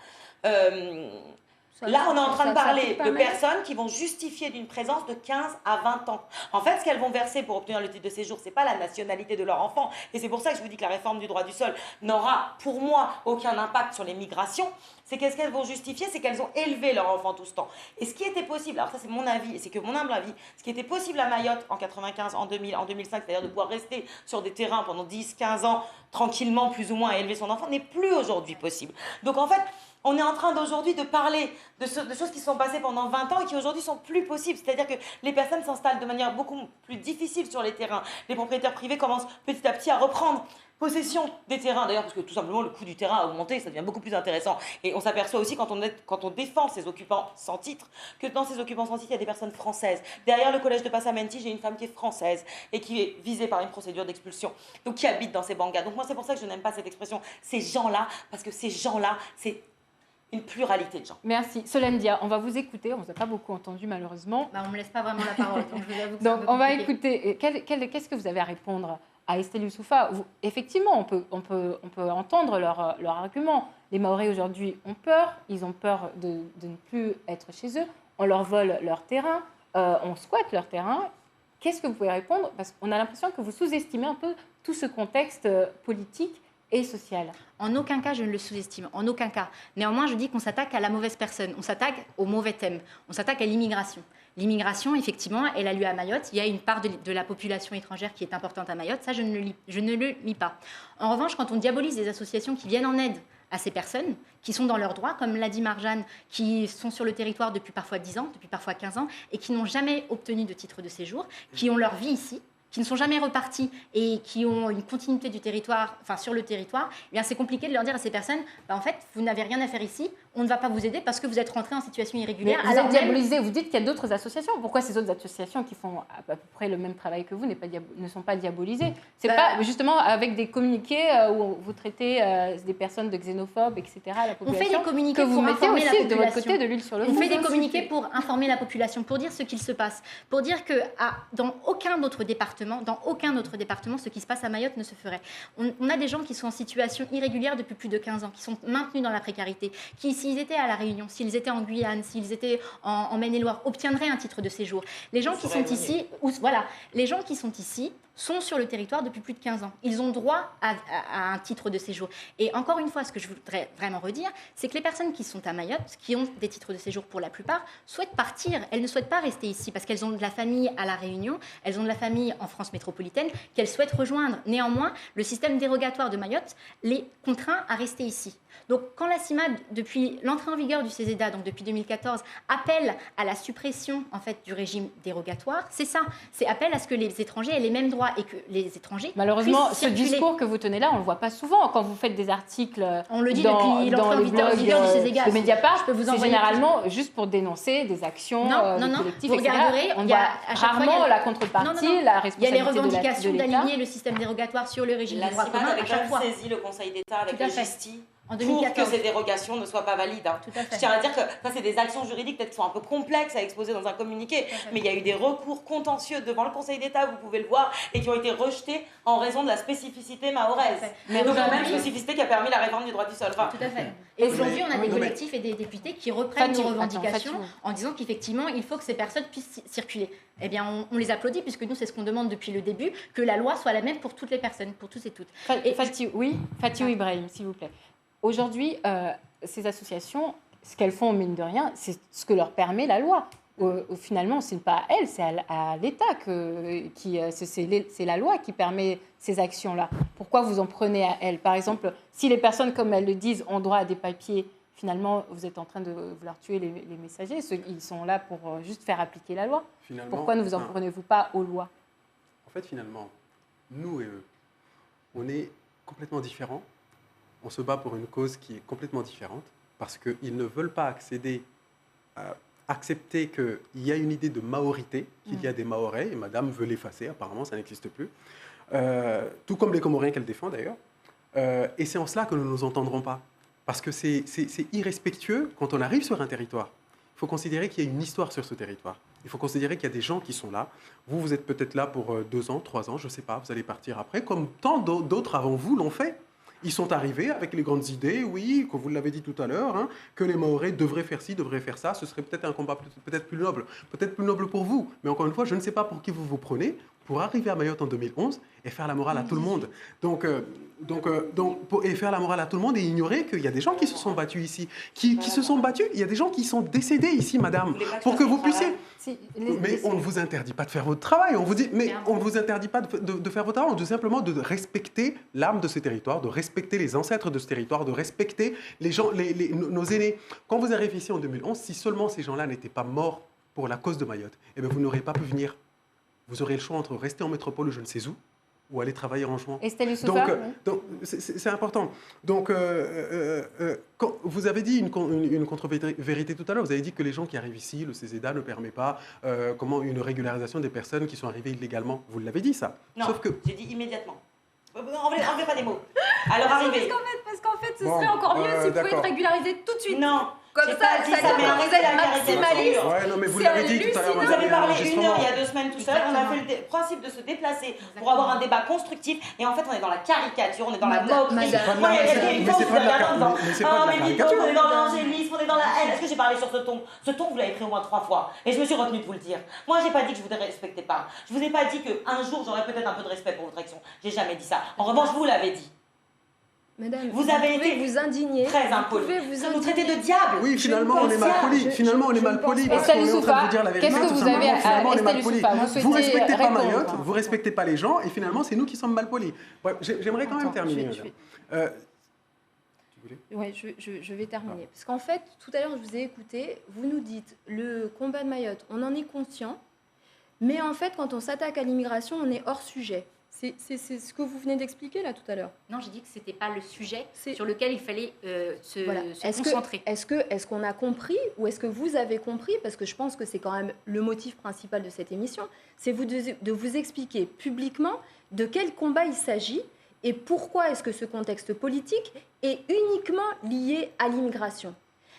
Là, on est en train de parler de personnes qui vont justifier d'une présence de 15 à 20 ans. En fait, ce qu'elles vont verser pour obtenir le titre de séjour, ce n'est pas la nationalité de leur enfant. Et c'est pour ça que je vous dis que la réforme du droit du sol n'aura, pour moi, aucun impact sur les migrations. C'est qu'est-ce qu'elles vont justifier, c'est qu'elles ont élevé leur enfant tout ce temps. Et ce qui était possible, alors ça c'est mon avis, et c'est que mon humble avis, ce qui était possible à Mayotte en 95, en 2000, en 2005, c'est-à-dire de pouvoir rester sur des terrains pendant 10, 15 ans, tranquillement, plus ou moins, à élever son enfant, n'est plus aujourd'hui possible. Donc en fait, on est en train d'aujourd'hui de parler de choses qui se sont passées pendant 20 ans et qui aujourd'hui sont plus possibles. C'est-à-dire que les personnes s'installent de manière beaucoup plus difficile sur les terrains. Les propriétaires privés commencent petit à petit à reprendre possession des terrains. D'ailleurs, parce que tout simplement, le coût du terrain a augmenté, ça devient beaucoup plus intéressant. Et on s'aperçoit aussi, quand on défend ces occupants sans titre, que dans ces occupants sans titre, il y a des personnes françaises. Derrière le collège de Passamenti, j'ai une femme qui est française et qui est visée par une procédure d'expulsion, donc qui habite dans ces bangas. Donc moi, c'est pour ça que je n'aime pas cette expression, ces gens-là, parce que ces gens-là, c'est une pluralité de gens. Merci. Solène Dia, on va vous écouter. On ne vous a pas beaucoup entendu, malheureusement. On ne me laisse pas vraiment la parole. Donc, je vous avoue que Donc, c'est un peu on va compliqué. écouter. Qu'est-ce que vous avez à répondre à Estelle Youssoufa? Effectivement, on peut entendre leur argument. Les Mahorais, aujourd'hui, ont peur. Ils ont peur de ne plus être chez eux. On leur vole leur terrain. On squatte leur terrain. Qu'est-ce que vous pouvez répondre? Parce qu'on a l'impression que vous sous-estimez un peu tout ce contexte politique et social. En aucun cas, je ne le sous-estime. En aucun cas. Néanmoins, je dis qu'on s'attaque à la mauvaise personne. On s'attaque au mauvais thème. On s'attaque à l'immigration. L'immigration, effectivement, elle a lieu à Mayotte. Il y a une part de la population étrangère qui est importante à Mayotte. Ça, je ne le lis pas. En revanche, quand on diabolise des associations qui viennent en aide à ces personnes, qui sont dans leurs droits, comme l'a dit Marjane, qui sont sur le territoire depuis parfois 10 ans, depuis parfois 15 ans, et qui n'ont jamais obtenu de titre de séjour, qui ont leur vie ici, qui ne sont jamais repartis et qui ont une continuité du territoire, enfin sur le territoire, eh bien c'est compliqué de leur dire à ces personnes, en fait, vous n'avez rien à faire ici, on ne va pas vous aider parce que vous êtes rentrés en situation irrégulière. Mais vous êtes diabolisé, vous dites qu'il y a d'autres associations. Pourquoi ces autres associations qui font à peu près le même travail que vous ne sont pas diabolisées? C'est pas justement avec des communiqués où vous traitez des personnes de xénophobes, etc. à la population. On fait des communiqués que vous pour mettez informer la aussi population. de votre côté de l'huile sur le feu. On fait des communiqués pour informer la population, pour dire ce qu'il se passe, pour dire que dans aucun autre département, ce qui se passe à Mayotte ne se ferait. On a des gens qui sont en situation irrégulière depuis plus de 15 ans, qui sont maintenus dans la précarité, qui, s'ils étaient à La Réunion, s'ils étaient en Guyane, s'ils étaient en Maine-et-Loire, obtiendraient un titre de séjour. Les gens qui sont ici, les gens qui sont ici sont sur le territoire depuis plus de 15 ans. Ils ont droit à un titre de séjour. Et encore une fois, ce que je voudrais vraiment redire, c'est que les personnes qui sont à Mayotte, qui ont des titres de séjour pour la plupart, souhaitent partir. Elles ne souhaitent pas rester ici parce qu'elles ont de la famille à La Réunion, elles ont de la famille en France métropolitaine qu'elles souhaitent rejoindre. Néanmoins, le système dérogatoire de Mayotte les contraint à rester ici. Donc, quand la CIMAD, depuis l'entrée en vigueur du CESEDA, donc depuis 2014, appelle à la suppression en fait du régime dérogatoire, c'est ça. C'est appel à ce que les étrangers aient les mêmes droits et que les étrangers malheureusement, puissent ce circuler. discours que vous tenez là, on ne le voit pas souvent quand vous faites des articles. On le dit dans depuis l'entrée en les vigueur blogs du CESEDA. de Mediapart. Je peux vous C'est envoyer généralement juste pour dénoncer des actions non, collectives, vous etc. regarderez, On il y a voit à chaque fois, rarement la contrepartie, la responsabilité. Il y a les revendications de l'État. d'aligner le système dérogatoire sur le régime La du droit CIMAD commun avait à quand chaque même fois. saisi le Conseil d'État avec Tout à le fait. GISTI En pour 2014. que ces dérogations ne soient pas valides. Tout à fait. Je tiens à dire que ça, c'est des actions juridiques peut-être qui sont un peu complexes à exposer dans un communiqué, mais il y a eu des recours contentieux devant le Conseil d'État, vous pouvez le voir, et qui ont été rejetés en raison de la spécificité mahoraise. Mais Donc la même aujourd'hui- spécificité qui a permis la réforme du droit du sol. Enfin, Tout à fait. Et aujourd'hui, on a des collectifs et des députés qui reprennent nos revendications en disant qu'effectivement, il faut que ces personnes puissent circuler. Eh bien, on les applaudit puisque nous, c'est ce qu'on demande depuis le début, que la loi soit la même pour toutes les personnes, pour tous et toutes. Fatou Ibrahim, s'il vous plaît. Aujourd'hui, ces associations, ce qu'elles font, mine de rien, c'est ce que leur permet la loi. Finalement, ce n'est pas à elles, c'est à l'État c'est la loi qui permet ces actions-là. Pourquoi vous en prenez à elles? Par exemple, si les personnes, comme elles le disent, ont droit à des papiers, finalement, vous êtes en train de vouloir tuer les messagers. Ils sont là pour juste faire appliquer la loi. Finalement, pourquoi ne vous en prenez-vous pas aux lois? En fait, finalement, nous et eux, on est complètement différents. On se bat pour une cause qui est complètement différente parce qu'ils ne veulent pas accepter qu'il y a une idée de maorité, qu'il y a des Mahorais, et madame veut l'effacer, apparemment ça n'existe plus, tout comme les Comoriens qu'elle défend d'ailleurs. Et c'est en cela que nous ne nous entendrons pas. Parce que c'est irrespectueux quand on arrive sur un territoire. Il faut considérer qu'il y a une histoire sur ce territoire. Il faut considérer qu'il y a des gens qui sont là. Vous, vous êtes peut-être là pour 2 ans, 3 ans, je ne sais pas, vous allez partir après, comme tant d'autres avant vous l'ont fait. Ils sont arrivés avec les grandes idées, oui, comme vous l'avez dit tout à l'heure, hein, que les Mahorais devraient faire ci, devraient faire ça. Ce serait peut-être un combat peut-être plus noble pour vous. Mais encore une fois, je ne sais pas pour qui vous vous prenez pour arriver à Mayotte en 2011 et faire la morale à tout le monde. Et faire la morale à tout le monde et ignorer qu'il y a des gens qui se sont battus ici, qui se sont battus. Il y a des gens qui sont décédés ici, madame, pour que vous puissiez. Mais on ne vous interdit pas de faire votre travail. On vous dit, mais on ne vous interdit pas de faire votre travail. On dit simplement de respecter l'âme de ce territoire, de respecter les ancêtres de ce territoire, de respecter les gens, nos aînés. Quand vous arrivez ici en 2011, si seulement ces gens-là n'étaient pas morts pour la cause de Mayotte, eh bien vous n'auriez pas pu venir. Vous aurez le choix entre rester en métropole ou je ne sais où, ou aller travailler en juin. Estelle Youssoufa, donc c'est important. Donc, quand vous avez dit une contre-vérité tout à l'heure. Vous avez dit que les gens qui arrivent ici, le CESEDA ne permet pas une régularisation des personnes qui sont arrivées illégalement. Vous l'avez dit, ça. Non, sauf que... j'ai dit immédiatement. Enlevez pas des mots. Alors, arrivez. Parce qu'en fait, ce serait encore mieux si vous pouvez être régularisé tout de suite. Non. Comme ça méritait la maximaliste. Ouais, non, mais vous l'avez dit tout à l'heure. Vous avez parlé 1 heure il y a 2 semaines tout seul. On a fait le principe de se déplacer pour avoir un débat constructif. Et en fait, on est dans la caricature, on est dans la moquerie. Mais c'est pas de la caricature. On est dans l'angélisme, on est dans la haine. Est-ce que j'ai parlé sur ce ton? Ce ton, vous l'avez pris au moins 3 fois. Et je me suis retenue de vous le dire. Moi, j'ai pas dit que je vous respectais pas. Je vous ai pas dit qu'un jour, j'aurais peut-être un peu de respect pour votre action. J'ai jamais dit ça. En revanche, vous l'avez dit. Madame, vous avez été vous indigner. Très impoli. Vous nous traitez de diable. Oui, finalement, on est mal poli. Finalement, on est mal poli parce qu'on est en train de vous dire la vérité. Qu'est-ce que vous avez à finalement, on est mal poli. Vous respectez pas Mayotte, répondre. vous respectez pas les gens, et finalement, c'est nous qui sommes mal polis. Ouais, j'aimerais quand même terminer. Oui, je vais terminer. Parce qu'en fait, tout à l'heure, je vous ai écouté, vous nous dites, le combat de Mayotte, on en est conscient, mais en fait, quand on s'attaque à l'immigration, on est hors sujet. C'est ce que vous venez d'expliquer là tout à l'heure. Non, j'ai dit que ce n'était pas le sujet sur lequel il fallait se concentrer. Est-ce qu'on a compris ou est-ce que vous avez compris? Parce que je pense que c'est quand même le motif principal de cette émission, c'est de vous expliquer publiquement de quel combat il s'agit et pourquoi est-ce que ce contexte politique est uniquement lié à l'immigration.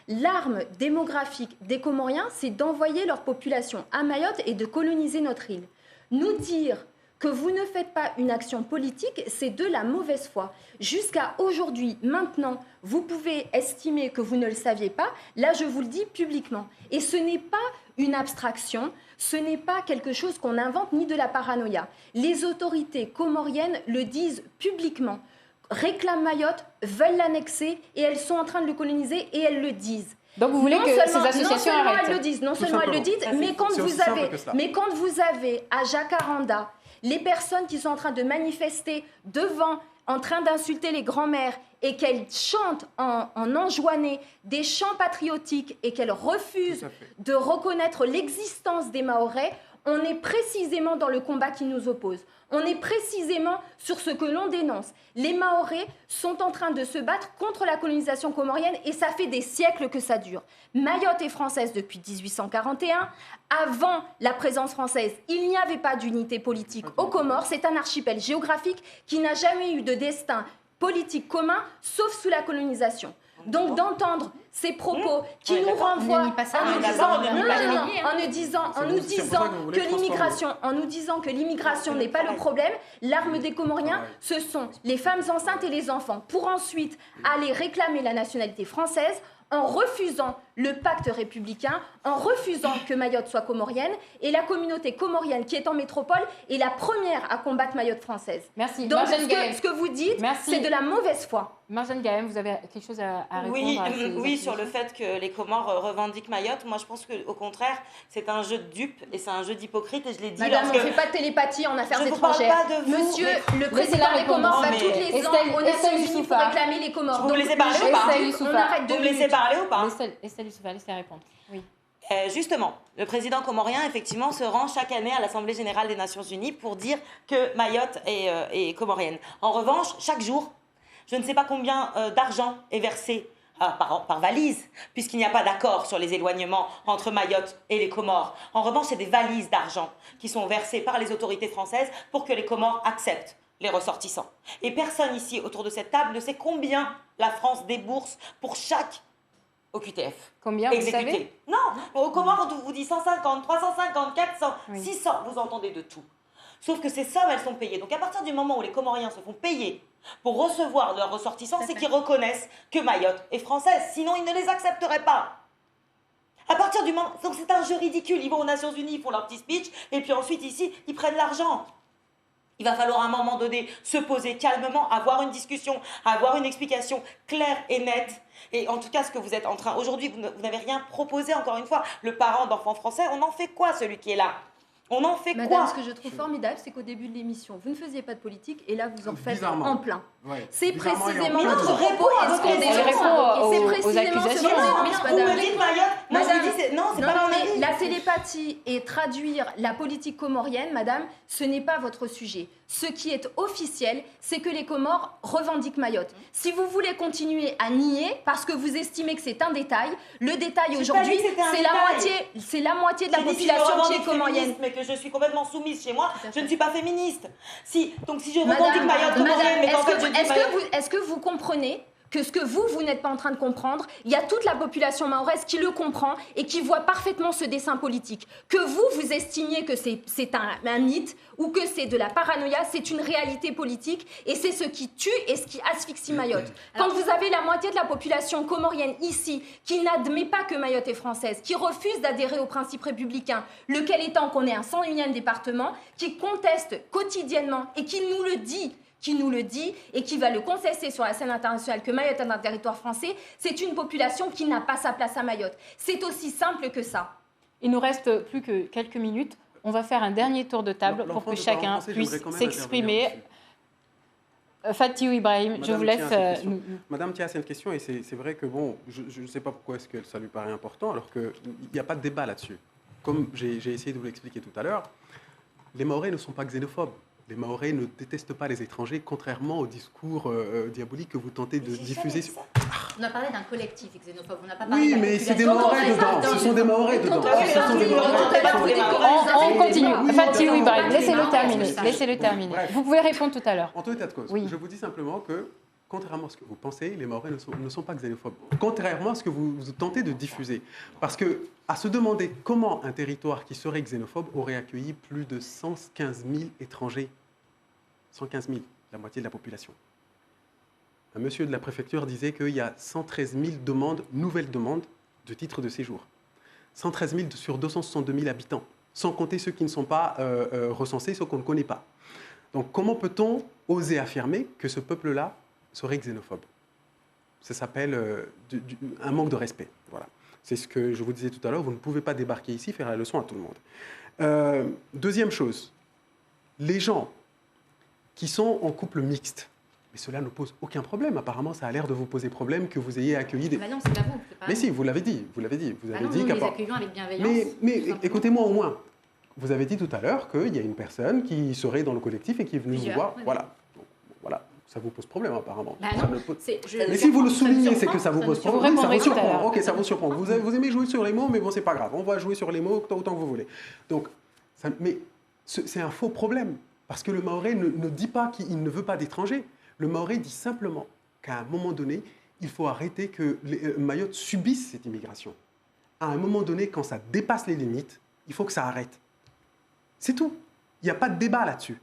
L'arme démographique des Comoriens, c'est d'envoyer leur population à Mayotte et de coloniser notre île. Nous dire que vous ne faites pas une action politique, c'est de la mauvaise foi. Jusqu'à aujourd'hui, maintenant, vous pouvez estimer que vous ne le saviez pas. Là, je vous le dis publiquement. Et ce n'est pas une abstraction, ce n'est pas quelque chose qu'on invente ni de la paranoïa. Les autorités comoriennes le disent publiquement. Réclament Mayotte, veulent l'annexer et elles sont en train de le coloniser et elles le disent. Donc vous voulez que ces associations arrêtent? Non seulement elles le disent, mais quand vous avez à Jacaranda les personnes qui sont en train de manifester devant, en train d'insulter les grands-mères et qu'elles chantent en enjoignant des chants patriotiques et qu'elles refusent de reconnaître l'existence des Mahorais, on est précisément dans le combat qui nous oppose. On est précisément sur ce que l'on dénonce. Les Mahorais sont en train de se battre contre la colonisation comorienne et ça fait des siècles que ça dure. Mayotte est française depuis 1841. Avant la présence française, il n'y avait pas d'unité politique aux Comores. C'est un archipel géographique qui n'a jamais eu de destin politique commun, sauf sous la colonisation. Donc d'entendre ces propos qui nous renvoient en nous disant que l'immigration n'est pas le problème, l'arme des Comoriens, ce sont les femmes enceintes et les enfants, pour ensuite aller réclamer la nationalité française en refusant le pacte républicain, en refusant que Mayotte soit comorienne, et la communauté comorienne qui est en métropole est la première à combattre Mayotte française. Merci. Donc ce que vous dites, c'est de la mauvaise foi. Marjane Gahem, vous avez quelque chose à répondre Oui, sur le fait que les Comores revendiquent Mayotte. Moi, je pense qu'au contraire, c'est un jeu de dupes et c'est un jeu d'hypocrite. Et je l'ai dit. Madame, on ne fait pas de télépathie en affaires étrangères. Monsieur, le président des Comores va tous les ans aux Nations Unies pour réclamer les Comores. Vous me laissez parler ou pas? On arrête 2 minutes. Vous me laissez parler ou pas? Estelle Youssoufa, laissez répondre. Oui. Justement, le président comorien, effectivement, se rend chaque année à l'Assemblée générale des Nations Unies pour dire que Mayotte est comorienne. En revanche, chaque jour, je ne sais pas combien d'argent est versé par valise, puisqu'il n'y a pas d'accord sur les éloignements entre Mayotte et les Comores. En revanche, c'est des valises d'argent qui sont versées par les autorités françaises pour que les Comores acceptent les ressortissants. Et personne ici autour de cette table ne sait combien la France débourse pour chaque OQTF. Combien, vous savez? Non, au Comores, on vous dit 150, 350, 400, Oui. 600, vous entendez de tout. Sauf que ces sommes, elles sont payées. Donc à partir du moment où les Comoriens se font payer pour recevoir leurs ressortissants, c'est qu'ils reconnaissent que Mayotte est française. Sinon, ils ne les accepteraient pas. À partir du moment... Donc c'est un jeu ridicule. Ils vont aux Nations Unies, ils font leur petit speech, et puis ensuite, ici, ils prennent l'argent. Il va falloir à un moment donné se poser calmement, avoir une discussion, avoir une explication claire et nette. Et en tout cas, ce que vous êtes en train... Aujourd'hui, vous n'avez rien proposé, encore une fois. Le parent d'enfant français, on en fait quoi, celui qui est là? On en fait Madame, quoi? ce que je trouve formidable, c'est qu'au début de l'émission, vous ne faisiez pas de politique et là, vous en faites Bizarrement. en plein. Ouais. C'est Bizarrement, précisément et en plus, votre je réponds propos. à vos questions. C'est Je réponds aux précisément ce accusations. que Non, vous vous madame. me dites Mayotte, moi je Madame, vous dis, c'est non, pas mon mais avis. la télépathie et traduire la politique comorienne, madame, ce n'est pas votre sujet. Ce qui est officiel, c'est que les Comores revendiquent Mayotte. Si vous voulez continuer à nier, parce que vous estimez que c'est un détail, le détail J'ai aujourd'hui, pas dit que c'était un c'est la moitié de la J'ai dit, si je population qui revendique est comorienne. féministe, mais que je suis complètement soumise chez moi, Tout à je fait. ne suis pas féministe. Donc si je revendique Mayotte comorienne, mais qu'en fait je dis Mayotte... est-ce que vous comprenez que ce que vous n'êtes pas en train de comprendre, il y a toute la population mahoraise qui le comprend et qui voit parfaitement ce dessin politique. Que vous estimiez que c'est un mythe ou que c'est de la paranoïa, c'est une réalité politique et c'est ce qui tue et ce qui asphyxie Mayotte. Quand vous avez la moitié de la population comorienne ici qui n'admet pas que Mayotte est française, qui refuse d'adhérer aux principes républicains, lequel étant qu'on est un 101e département, qui conteste quotidiennement et qui nous le dit et qui va le contester sur la scène internationale que Mayotte est un territoire français, c'est une population qui n'a pas sa place à Mayotte. C'est aussi simple que ça. Il nous reste plus que quelques minutes. On va faire un dernier tour de table pour L'enfant que de parents chacun français, puisse j'aimerais quand même s'exprimer. intervenir là-dessus. Fatou Ibrahim, je Madame vous Tia, laisse... cette question. Madame Tia, c'est une question et c'est vrai que bon, je ne sais pas pourquoi est-ce que ça lui paraît important alors qu'il n'y a pas de débat là-dessus. Comme j'ai essayé de vous l'expliquer tout à l'heure, les Mahorais ne sont pas xénophobes. Les Mahorais ne détestent pas les étrangers, contrairement au discours diabolique que vous tentez de diffuser. On a parlé d'un collectif xénophobe, on n'a pas parlé de Oui, la mais c'est des population. Mahorais dedans. Ce sont des Mahorais dedans. Ce sont des On continue. Fatou D'accord. Ibrahim, laissez-le Non, terminer. c'est ça. Laissez-le terminer. Bref. Vous pouvez répondre tout à l'heure. En tout état de cause, Oui. je vous dis simplement que, contrairement à ce que vous pensez, les Mahorais ne sont pas xénophobes. Contrairement à ce que vous tentez de diffuser. Parce que, à se demander comment un territoire qui serait xénophobe aurait accueilli plus de 115 000 étrangers. 115 000, la moitié de la population. Un monsieur de la préfecture disait qu'il y a 113 000 nouvelles demandes de titres de séjour. 113 000 sur 262 000 habitants, sans compter ceux qui ne sont pas recensés, ceux qu'on ne connaît pas. Donc comment peut-on oser affirmer que ce peuple-là serait xénophobe? Ça s'appelle un manque de respect. Voilà. C'est ce que je vous disais tout à l'heure, vous ne pouvez pas débarquer ici, faire la leçon à tout le monde. Deuxième chose, les gens qui sont en couple mixte, mais cela ne pose aucun problème. Apparemment, ça a l'air de vous poser problème que vous ayez accueilli des... Bah non, c'est pas vous. c'est pas Mais nous. si, vous l'avez dit, vous l'avez dit. Vous Bah avez non, dit nous, les qu'à- accueillons avec bienveillance. Mais tout simplement. écoutez-moi au moins. Vous avez dit tout à l'heure qu'il y a une personne qui serait dans le collectif et qui est venue vous Plusieurs, voir. oui. Voilà. Donc, voilà. Ça vous pose problème apparemment. Bah Ça non, ne pose- je- Mais si vous le ça me soulignez, c'est surprend, que ça vous me pose surprend. problème. Oui, ça répondrez vous tout à surprend. l'heure. Ok, ça vous surprend. Vous aimez jouer sur les mots, mais bon, c'est pas grave. On va jouer sur les mots autant que vous voulez. Donc, mais c'est un faux problème. Parce que le Mahorais ne dit pas qu'il ne veut pas d'étrangers. Le Mahorais dit simplement qu'à un moment donné, il faut arrêter que Mayotte subisse cette immigration. À un moment donné, quand ça dépasse les limites, il faut que ça arrête. C'est tout. Il n'y a pas de débat là-dessus.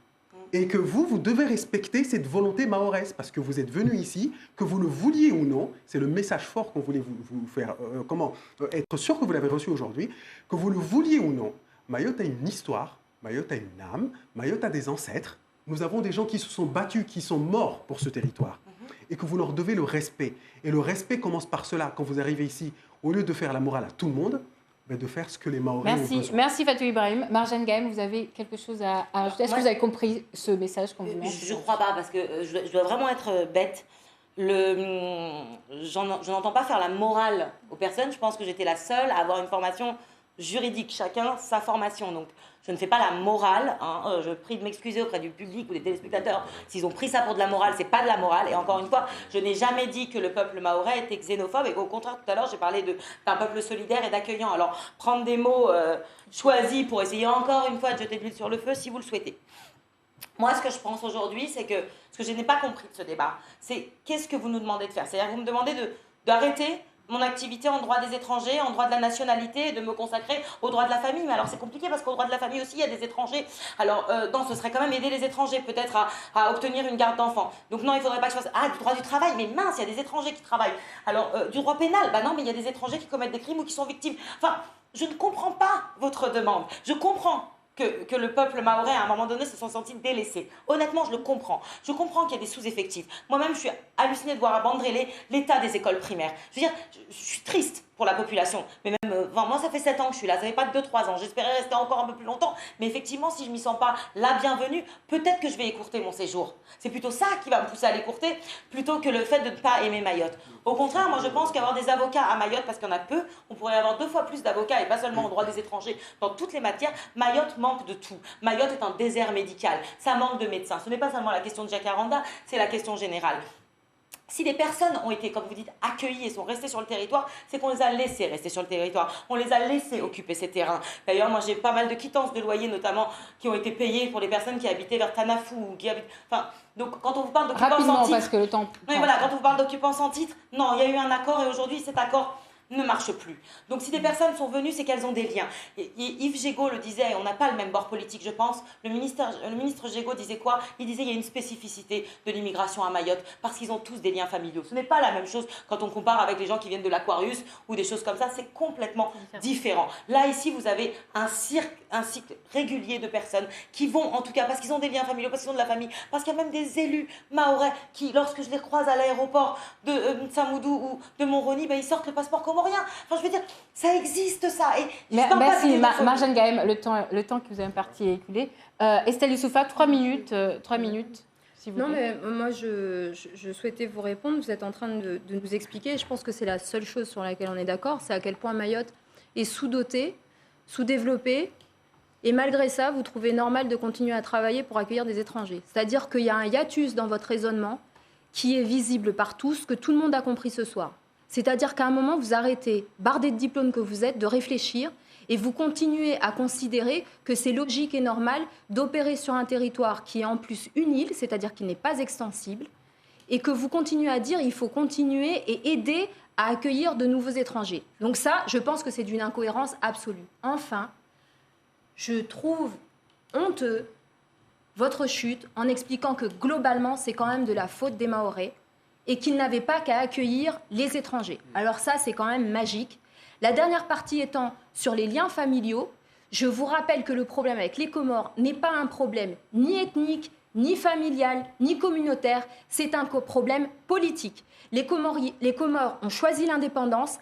Et que vous devez respecter cette volonté mahoraise, parce que vous êtes venu ici, que vous le vouliez ou non, c'est le message fort qu'on voulait vous faire, être sûr que vous l'avez reçu aujourd'hui, que vous le vouliez ou non, Mayotte a une histoire, Mayotte a une âme, Mayotte a des ancêtres, nous avons des gens qui se sont battus, qui sont morts pour ce territoire, et que vous leur devez le respect. Et le respect commence par cela, quand vous arrivez ici, au lieu de faire la morale à tout le monde, ben de faire ce que les Mahorais ont Merci, besoin. merci Fatou Ibrahim. Marjane Gahem, vous avez quelque chose à rajouter? Est-ce que Moi, vous avez compris ce message qu'on vous lance? Je crois pas, parce que je dois vraiment être bête. Je n'entends pas faire la morale aux personnes. Je pense que j'étais la seule à avoir une formation juridique. Chacun sa formation. Donc, je ne fais pas la morale. Hein. Je prie de m'excuser auprès du public ou des téléspectateurs. S'ils ont pris ça pour de la morale, c'est pas de la morale. Et encore une fois, je n'ai jamais dit que le peuple mahorais était xénophobe. Et au contraire, tout à l'heure, j'ai parlé d'un peuple solidaire et d'accueillant. Alors, prendre des mots choisis pour essayer encore une fois de jeter de l'huile sur le feu, si vous le souhaitez. Moi, ce que je pense aujourd'hui, c'est que ce que je n'ai pas compris de ce débat, c'est qu'est-ce que vous nous demandez de faire. C'est-à-dire que vous me demandez d'arrêter mon activité en droit des étrangers, en droit de la nationalité, et de me consacrer au droit de la famille. Mais alors c'est compliqué parce qu'au droit de la famille aussi, il y a des étrangers. Alors non, ce serait quand même aider les étrangers peut-être à obtenir une garde d'enfant. Donc non, il ne faudrait pas que je fasse du droit du travail. Mais mince, il y a des étrangers qui travaillent. Alors du droit pénal, bah non, mais il y a des étrangers qui commettent des crimes ou qui sont victimes. Enfin, je ne comprends pas votre demande. Je comprends que le peuple mahorais, à un moment donné, se sont sentis délaissés. Honnêtement, je le comprends. Je comprends qu'il y a des sous-effectifs. Moi-même, je suis hallucinée de voir à Bandrélé l'état des écoles primaires. Je veux dire, je suis triste pour la population. Mais même, moi, ça fait 7 ans que je suis là. Ça fait pas 2-3 ans. J'espérais rester encore un peu plus longtemps. Mais effectivement, si je m'y sens pas la bienvenue, peut-être que je vais écourter mon séjour. C'est plutôt ça qui va me pousser à l'écourter, plutôt que le fait de ne pas aimer Mayotte. Au contraire, moi, je pense qu'avoir des avocats à Mayotte, parce qu'il y en a peu, on pourrait avoir 2 fois plus d'avocats, et pas seulement en droit des étrangers, dans toutes les matières. Mayotte manque de tout. Mayotte est un désert médical. Ça manque de médecins. Ce n'est pas seulement la question de Jacaranda, c'est la question générale. Si des personnes ont été, comme vous dites, accueillies et sont restées sur le territoire, c'est qu'on les a laissées rester sur le territoire. On les a laissés occuper ces terrains. D'ailleurs, moi, j'ai pas mal de quittances de loyers, notamment, qui ont été payées pour les personnes qui habitaient vers Tanafou. Donc, quand on vous parle d'occupants sans titre... parce que le temps... Oui, voilà, quand on vous parle d'occupants sans titre, non, il y a eu un accord et aujourd'hui, cet accord ne marche plus. Donc si des personnes sont venues, c'est qu'elles ont des liens. Et Yves Gégaud le disait, et on n'a pas le même bord politique, je pense. Le ministre Gégaud disait quoi? Il disait il y a une spécificité de l'immigration à Mayotte parce qu'ils ont tous des liens familiaux. Ce n'est pas la même chose quand on compare avec les gens qui viennent de l'Aquarius ou des choses comme ça, c'est complètement différent. Là, ici, vous avez un cycle régulier de personnes qui vont, en tout cas, parce qu'ils ont des liens familiaux, parce qu'ils ont de la famille, parce qu'il y a même des élus mahorais qui, lorsque je les croise à l'aéroport de Samoudou ou de Montroni, ils sortent le passeport comorien. Enfin, je veux dire, ça existe, ça. Et merci, Marjane Gahem, le temps que vous avez imparti est écoulé. Estelle Youssoufa, 3 minutes, s'il vous plaît. Non, mais moi, je souhaitais vous répondre. Vous êtes en train de nous expliquer, je pense que c'est la seule chose sur laquelle on est d'accord, c'est à quel point Mayotte est sous-dotée, sous-développée, et malgré ça, vous trouvez normal de continuer à travailler pour accueillir des étrangers. C'est-à-dire qu'il y a un hiatus dans votre raisonnement qui est visible par tous, que tout le monde a compris ce soir. C'est-à-dire qu'à un moment, vous arrêtez, bardé de diplôme que vous êtes, de réfléchir et vous continuez à considérer que c'est logique et normal d'opérer sur un territoire qui est en plus une île, c'est-à-dire qui n'est pas extensible, et que vous continuez à dire qu'il faut continuer et aider à accueillir de nouveaux étrangers. Donc ça, je pense que c'est d'une incohérence absolue. Enfin, je trouve honteux votre chute en expliquant que globalement, c'est quand même de la faute des Mahorais et qu'ils n'avaient pas qu'à accueillir les étrangers. Alors ça, c'est quand même magique. La dernière partie étant sur les liens familiaux, je vous rappelle que le problème avec les Comores n'est pas un problème ni ethnique, ni familial, ni communautaire, c'est un problème politique. Les Comores ont choisi l'indépendance,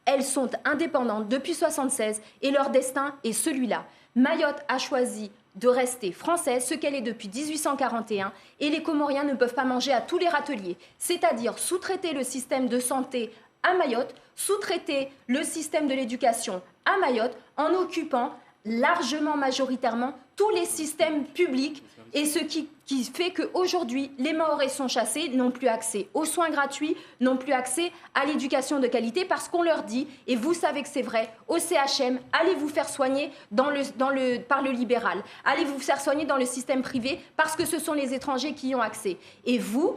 elles sont indépendantes depuis 1976 et leur destin est celui-là. Mayotte a choisi de rester française, ce qu'elle est depuis 1841, et les Comoriens ne peuvent pas manger à tous les râteliers, c'est-à-dire sous-traiter le système de santé à Mayotte, sous-traiter le système de l'éducation à Mayotte, en occupant largement, majoritairement, tous les systèmes publics, et ce qui fait qu'aujourd'hui, les Mahorais sont chassés, n'ont plus accès aux soins gratuits, n'ont plus accès à l'éducation de qualité, parce qu'on leur dit, et vous savez que c'est vrai, au CHM, allez vous faire soigner par le libéral, allez vous faire soigner dans le système privé, parce que ce sont les étrangers qui y ont accès. Et vous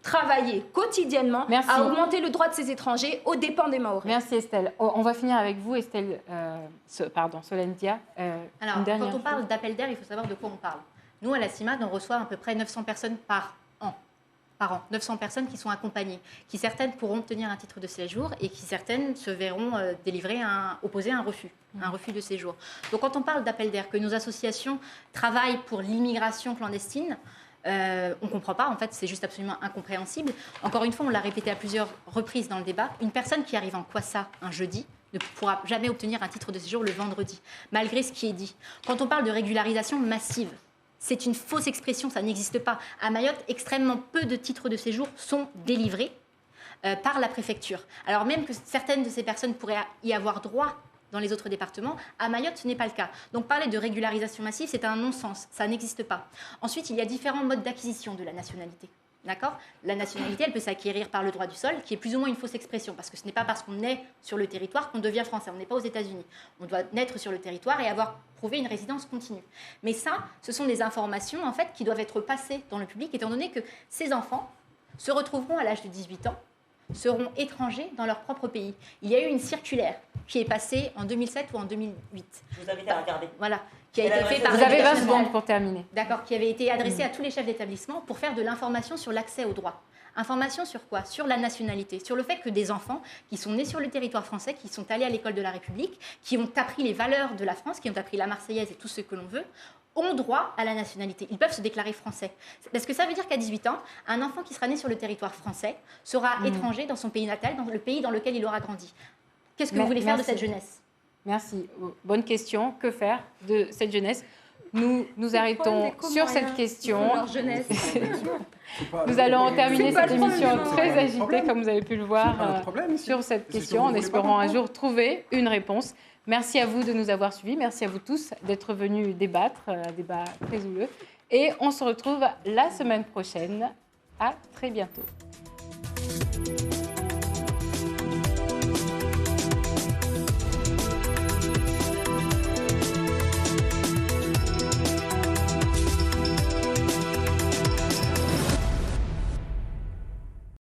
travaillez quotidiennement à augmenter le droit de ces étrangers aux dépens des Mahorais. Merci Estelle. On va finir avec vous, Estelle, Solène Dia. Alors, quand on parle d'appel d'air, il faut savoir de quoi on parle. Nous, à la CIMAD, on reçoit à peu près 900 personnes par an. 900 personnes qui sont accompagnées, qui certaines pourront obtenir un titre de séjour et qui certaines se verront opposer un refus de séjour. Donc quand on parle d'appel d'air, que nos associations travaillent pour l'immigration clandestine, on ne comprend pas, en fait, c'est juste absolument incompréhensible. Encore une fois, on l'a répété à plusieurs reprises dans le débat, une personne qui arrive en Kwassa un jeudi ne pourra jamais obtenir un titre de séjour le vendredi, malgré ce qui est dit. Quand on parle de régularisation massive, c'est une fausse expression, ça n'existe pas. À Mayotte, extrêmement peu de titres de séjour sont délivrés par la préfecture. Alors même que certaines de ces personnes pourraient y avoir droit dans les autres départements, à Mayotte, ce n'est pas le cas. Donc parler de régularisation massive, c'est un non-sens, ça n'existe pas. Ensuite, il y a différents modes d'acquisition de la nationalité. D'accord ? La nationalité, elle peut s'acquérir par le droit du sol, qui est plus ou moins une fausse expression, parce que ce n'est pas parce qu'on est sur le territoire qu'on devient français. On n'est pas aux États-Unis. On doit naître sur le territoire et avoir prouvé une résidence continue. Mais ça, ce sont des informations en fait qui doivent être passées dans le public, étant donné que ces enfants se retrouveront à l'âge de 18 ans, seront étrangers dans leur propre pays. Il y a eu une circulaire qui est passée en 2007 ou en 2008. Je vous invite à regarder. Voilà, qui a été fait par Vous avez 20 l'éducation secondes pour terminer. D'accord, qui avait été adressé à tous les chefs d'établissement pour faire de l'information sur l'accès aux droits. Information sur quoi ? Sur la nationalité, sur le fait que des enfants qui sont nés sur le territoire français, qui sont allés à l'école de la République, qui ont appris les valeurs de la France, qui ont appris la Marseillaise et tout ce que l'on veut, ont droit à la nationalité. Ils peuvent se déclarer français. Parce que ça veut dire qu'à 18 ans, un enfant qui sera né sur le territoire français sera étranger dans son pays natal, dans le pays dans lequel il aura grandi. Qu'est-ce que vous voulez faire de cette jeunesse ? Merci. Bonne question. Que faire de cette jeunesse ? Nous arrêtons sur cette question. Leur jeunesse. Nous allons terminer C'est pas cette le émission problème, très non. agitée, Problème. comme vous avez pu le C'est pas voir, notre problème ici. sur cette C'est question, que en vous voulez pas espérant un comprendre. jour trouver une réponse. Merci à vous de nous avoir suivis. Merci à vous tous d'être venus débattre, un débat très houleux. Et on se retrouve la semaine prochaine. À très bientôt.